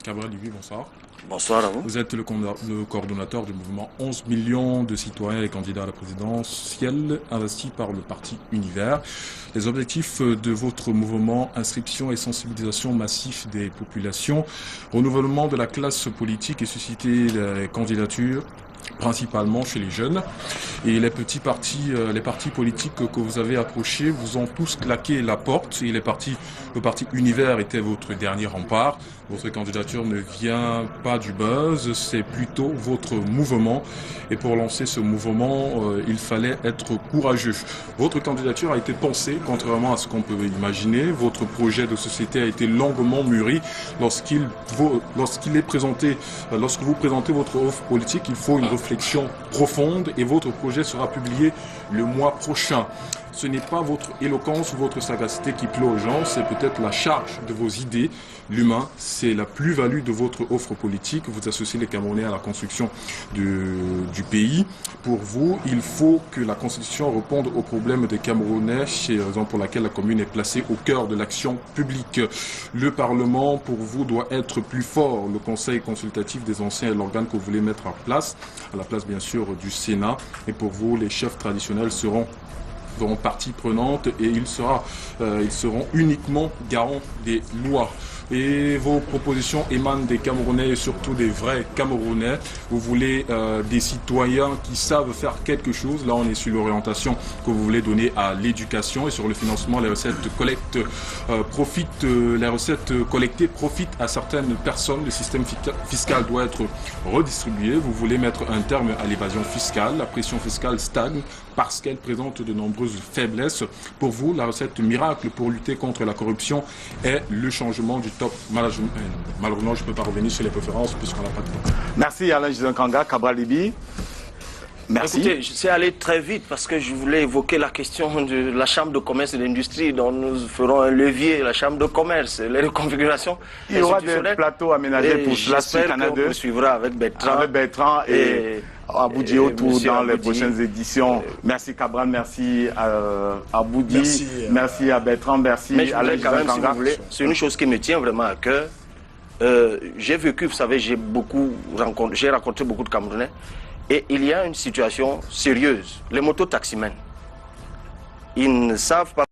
Cabral Libye, bonsoir. Bonsoir à vous. Vous êtes le coordonnateur du mouvement 11 millions de citoyens et candidats à la présidentielle investis par le parti Univers. Les objectifs de votre mouvement, inscription et sensibilisation massive des populations, renouvellement de la classe politique et susciter les candidatures principalement chez les jeunes. Et les petits partis, les partis politiques que vous avez approchés vous ont tous claqué la porte. Et le parti Univers était votre dernier rempart. Votre candidature ne vient pas du buzz, c'est plutôt votre mouvement. Et pour lancer ce mouvement, il fallait être courageux. Votre candidature a été pensée, contrairement à ce qu'on peut imaginer. Votre projet de société a été longuement mûri. Lorsqu'il est présenté, lorsque vous présentez votre offre politique, il faut une réflexion profonde et votre projet sera publié le mois prochain. Ce n'est pas votre éloquence ou votre sagacité qui plaît aux gens, c'est peut-être la charge de vos idées. L'humain, c'est la plus-value de votre offre politique. Vous associez les Camerounais à la construction du pays. Pour vous, il faut que la Constitution réponde aux problèmes des Camerounais, c'est la raison pour laquelle la commune est placée au cœur de l'action publique. Le Parlement, pour vous, doit être plus fort. Le Conseil consultatif des anciens est l'organe que vous voulez mettre en place, à la place bien sûr du Sénat. Et pour vous, les chefs traditionnels seront partie prenante et ils seront uniquement garants des lois. Et vos propositions émanent des Camerounais et surtout des vrais Camerounais. Vous voulez des citoyens qui savent faire quelque chose. Là, on est sur l'orientation que vous voulez donner à l'éducation et sur le financement. Les recettes collectées profitent à certaines personnes. Le système fiscal doit être redistribué. Vous voulez mettre un terme à l'évasion fiscale. La pression fiscale stagne parce qu'elle présente de nombreuses faiblesses. Pour vous, la recette miracle pour lutter contre la corruption est le changement du top management. Malheureusement, je ne peux pas revenir sur les préférences puisqu'on n'a pas de temps. Merci Alain Gisèle Kanga, Cabral Libye. Merci. Écoutez, je sais aller très vite parce que je voulais évoquer la question de la Chambre de commerce et d'industrie dont nous ferons un levier, la Chambre de commerce, les reconfigurations. Il y aura des plateaux aménagés pour cela sur Canal 2. On suivra avec Bertrand. Et Aboudi autour dans les prochaines éditions. Merci Cabral, merci Aboudi, merci à Bertrand, merci à Alain Gisèle Kanga. C'est une chose qui me tient vraiment à cœur. J'ai vécu, vous savez, j'ai rencontré beaucoup de Camerounais. Et il y a une situation sérieuse. Les mototaximens, ils ne savent pas